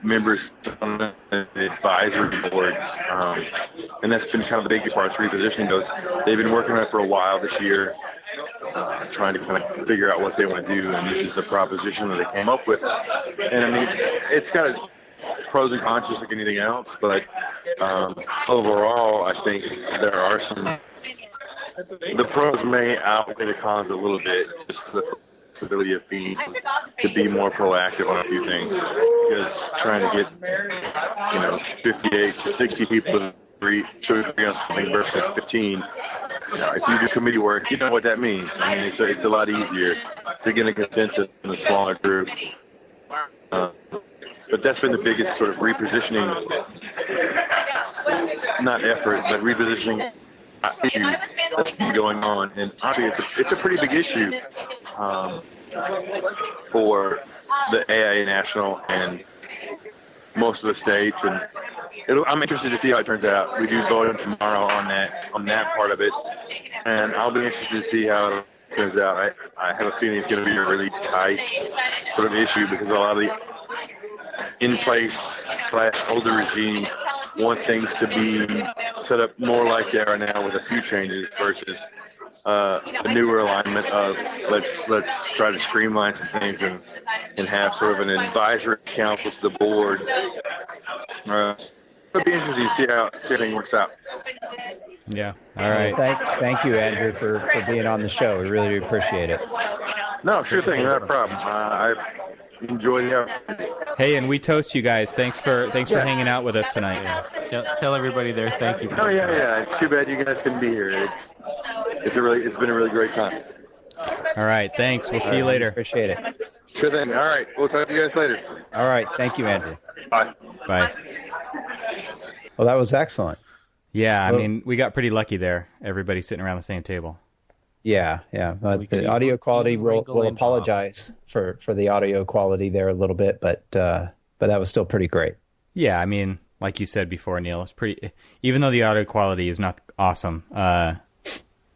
members on the advisory board. And that's been kind of the biggest part of repositioning those. They've been working on it for a while this year, trying to kind of figure out what they want to do, and this is the proposition that they came up with. And I mean, it's got its pros and cons just like anything else, but overall, I think there are some. The pros may outweigh the cons a little bit, just the possibility of being to be more proactive on a few things, because trying to get 58 to 60 people to agree on something versus 15. If you do committee work, you know what that means. I mean, it's a lot easier to get a consensus in a smaller group. But that's been the biggest sort of repositioning, not effort, but repositioning issue that's been going on. And obviously, it's a pretty big issue for the AIA National and most of the states. And I'm interested to see how it turns out. We do vote tomorrow on that part of it, and I'll be interested to see how it turns out. I have a feeling it's going to be a really tight sort of issue because a lot of the in-place / older regime want things to be set up more like they are now with a few changes versus a newer alignment of let's try to streamline some things and have sort of an advisory council to the board. It'll be interesting to see how everything works out. Yeah. All right. Thank you, Andrew, for being on the show. We really do appreciate it. No, sure thing. Not a problem. I enjoy the Hey, and we toast you guys. Thanks for hanging out with us tonight. Yeah. Tell everybody there thank you. Oh yeah. It's too bad you guys couldn't be here. It's been a really great time. All right. Thanks. We'll see you later. Appreciate it. Sure thing. All right. We'll talk to you guys later. All right. Thank you, Andrew. Bye. Bye. Well, that was excellent. Yeah, I mean, we got pretty lucky there. Everybody sitting around the same table. Yeah. The audio quality, we'll apologize for the audio quality there a little bit, but that was still pretty great. Yeah, I mean, like you said before, Neil, it's pretty. Even though the audio quality is not awesome,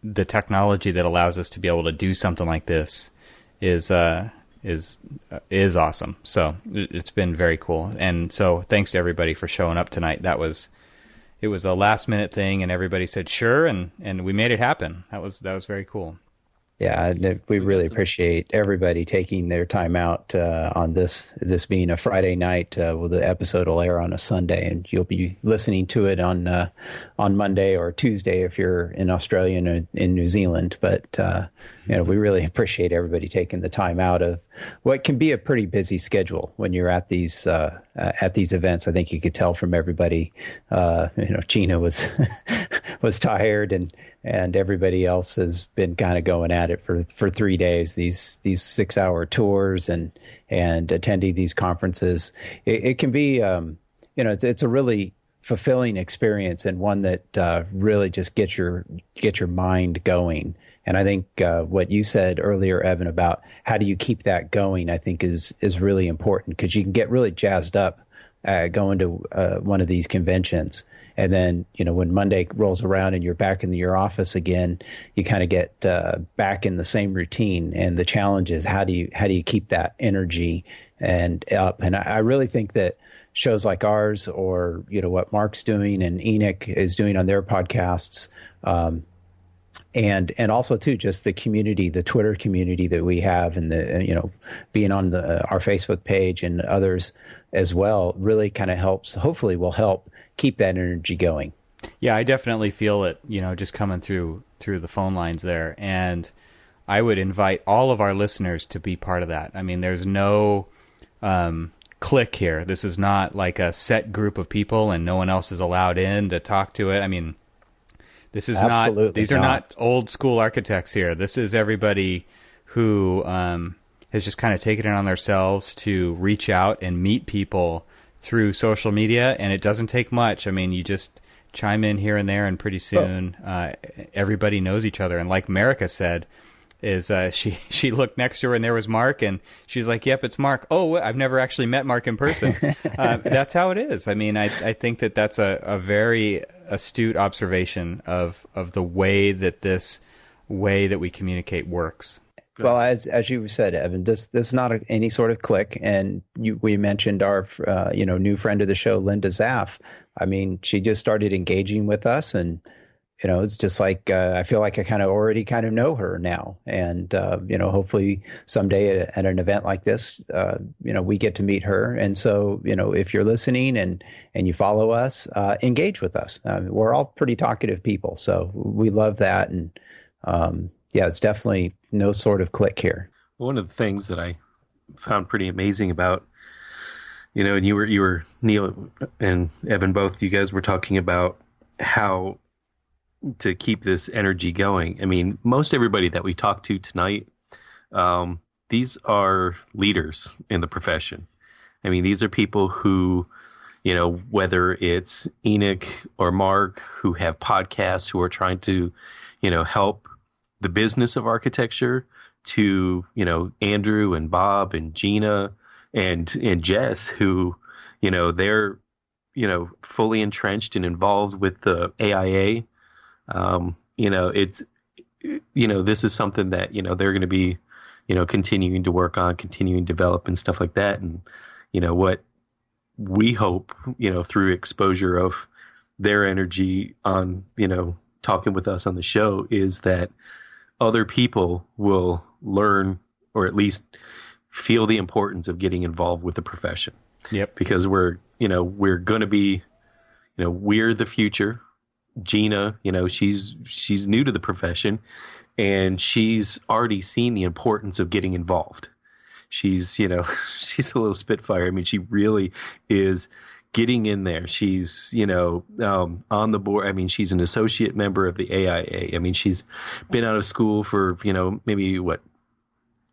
the technology that allows us to be able to do something like this is awesome. So it's been very cool, and so thanks to everybody for showing up tonight. It was a last minute thing, and everybody said sure, and we made it happen. That was very cool. Yeah, we really appreciate everybody taking their time out on this being a Friday night. The episode will air on a Sunday, and you'll be listening to it on Monday or Tuesday if you're in Australia and in New Zealand. But we really appreciate everybody taking the time out of what can be a pretty busy schedule when you're at these events. I think you could tell from everybody. Gina was tired, and everybody else has been kind of going at it for 3 days. These 6-hour tours and attending these conferences. It can be it's a really fulfilling experience, and one that really just gets your mind going. And I think what you said earlier, Evan, about how do you keep that going, I think is really important, because you can get really jazzed up going to one of these conventions. And then, when Monday rolls around and you're back in your office again, you kind of get back in the same routine. And the challenge is how do you keep that energy and up? And I really think that shows like ours, or what Mark's doing and Enoch is doing on their podcasts, and also too just the community, the Twitter community that we have, and the being on our Facebook page and others as well, really kind of helps. Hopefully, will help keep that energy going. Yeah, I definitely feel it. Just coming through the phone lines there, and I would invite all of our listeners to be part of that. I mean, there's no clique here. This is not like a set group of people, and no one else is allowed in to talk to it. I mean, this is Absolutely not. These are not old school architects here. This is everybody who has just kind of taken it on themselves to reach out and meet people through social media, and it doesn't take much. I mean, you just chime in here and there, and pretty soon everybody knows each other. And like Marika said, is she looked next to her and there was Mark, and she's like, "Yep, it's Mark." Oh, I've never actually met Mark in person. That's how it is. I mean, I think that's a very astute observation of the way that this way that we communicate works. Well, as you said, Evan, this is not any sort of click. And we mentioned our new friend of the show, Linda Zaff. I mean, she just started engaging with us, and it's just like I feel like I already know her now. And hopefully someday at an event like this, we get to meet her. And so if you're listening and you follow us, engage with us. We're all pretty talkative people, so we love that. And it's definitely no sort of click here. One of the things that I found pretty amazing about, and you were Neil and Evan, both you guys were talking about how to keep this energy going. I mean, most everybody that we talked to tonight, these are leaders in the profession. I mean, these are people who, whether it's Enoch or Mark, who have podcasts, who are trying to, help the business of architecture, to, Andrew and Bob and Gina and Jess, who, they're, fully entrenched and involved with the AIA. This is something that, they're going to be, continuing to work on, continuing to develop and stuff like that. And, what we hope, through exposure of their energy on, talking with us on the show, is that other people will learn, or at least feel the importance of getting involved with the profession. Yep. Because we're going to be, we're the future. Gina, she's new to the profession, and she's already seen the importance of getting involved. She's, she's a little spitfire. I mean, she really is getting in there. She's, on the board. I mean, she's an associate member of the AIA. I mean, she's been out of school for, maybe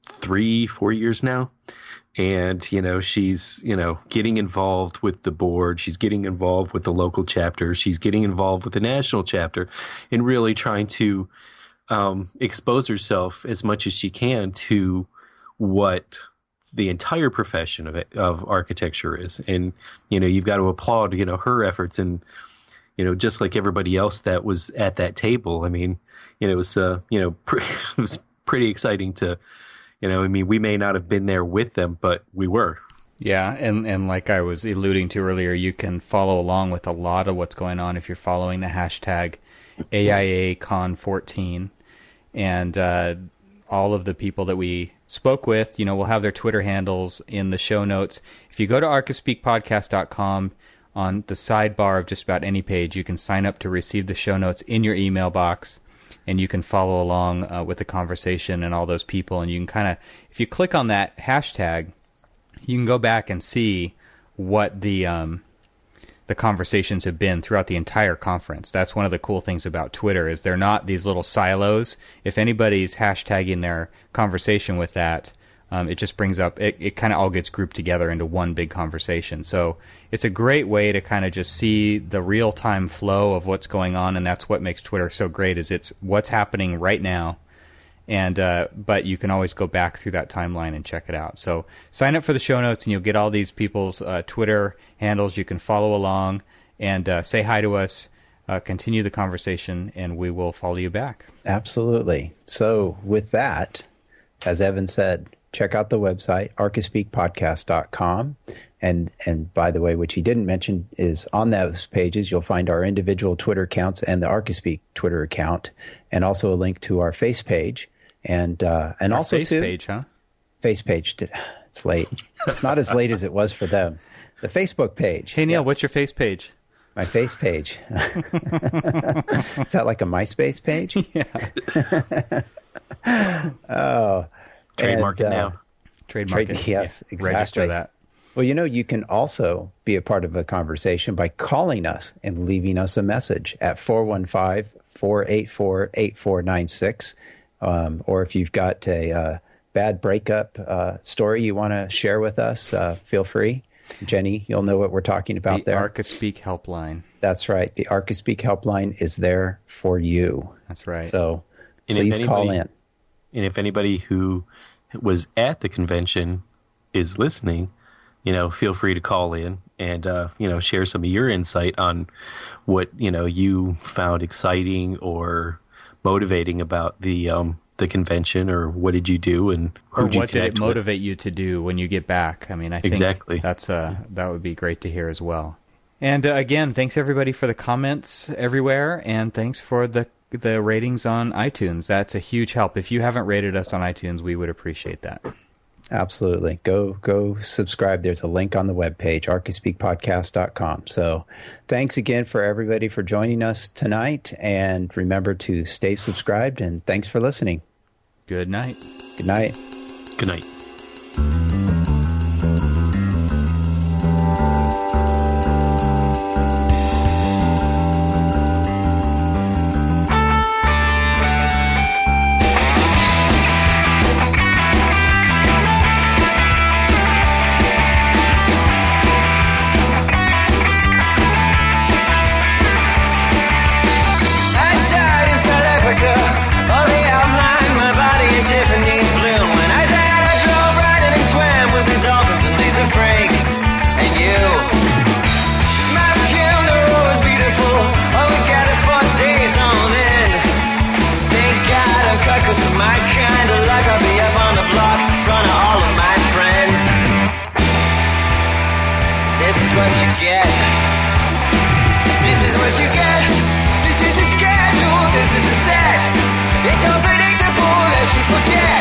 3-4 years now. And, she's, getting involved with the board. She's getting involved with the local chapter. She's getting involved with the national chapter, and really trying to expose herself as much as she can to what the entire profession of architecture is. And, you've got to applaud, her efforts. And, just like everybody else that was at that table, I mean, it was, it was pretty exciting to, we may not have been there with them, but we were. Yeah, and like I was alluding to earlier, you can follow along with a lot of what's going on if you're following the hashtag AIA Con14. And all of the people that we spoke with, we'll have their Twitter handles in the show notes. If you go to archispeakpodcast.com, on the sidebar of just about any page, you can sign up to receive the show notes in your email box. And you can follow along with the conversation and all those people. And you can if you click on that hashtag, you can go back and see what the conversations have been throughout the entire conference. That's one of the cool things about Twitter, is they're not these little silos. If anybody's hashtagging their conversation with that, it just brings up, it kind of all gets grouped together into one big conversation. So it's a great way to kind of just see the real-time flow of what's going on, and that's what makes Twitter so great, is it's what's happening right now. And but you can always go back through that timeline and check it out. So sign up for the show notes, and you'll get all these people's Twitter handles. You can follow along and say hi to us, continue the conversation, and we will follow you back. Absolutely. So with that, as Evan said, check out the website, archispeakpodcast.com. And by the way, which he didn't mention, is on those pages, you'll find our individual Twitter accounts and the Archispeak Twitter account, and also a link to our face page. And also face page, huh? Face page. It's late. It's not as late as it was for them. The Facebook page. Hey, Neil, what's your face page? My face page. Is that like a MySpace page? Yeah. Oh. Trademark it now. Trademark it. Yes, exactly. Register that. Well, you can also be a part of a conversation by calling us and leaving us a message at 415-484-8496. Or if you've got a bad breakup story you want to share with us, feel free. Jenny, you'll know what we're talking about there. The Archispeak helpline. That's right. The Archispeak helpline is there for you. That's right. So please call in. And if anybody who was at the convention is listening, feel free to call in and, share some of your insight on what, you found exciting or motivating about the convention, or what did you do, and or what did it motivate you to do when you get back? I mean, I think exactly that would be great to hear as well. And again, thanks everybody for the comments everywhere, and thanks for the ratings on iTunes. That's a huge help. If you haven't rated us on iTunes, we would appreciate that. Absolutely. Go subscribe. There's a link on the webpage, archispeakpodcast.com. So thanks again for everybody for joining us tonight. And remember to stay subscribed, and thanks for listening. Good night. Good night. Good night. What you get. This is what you get. This is a schedule. This is a set. It's unpredictable as you forget.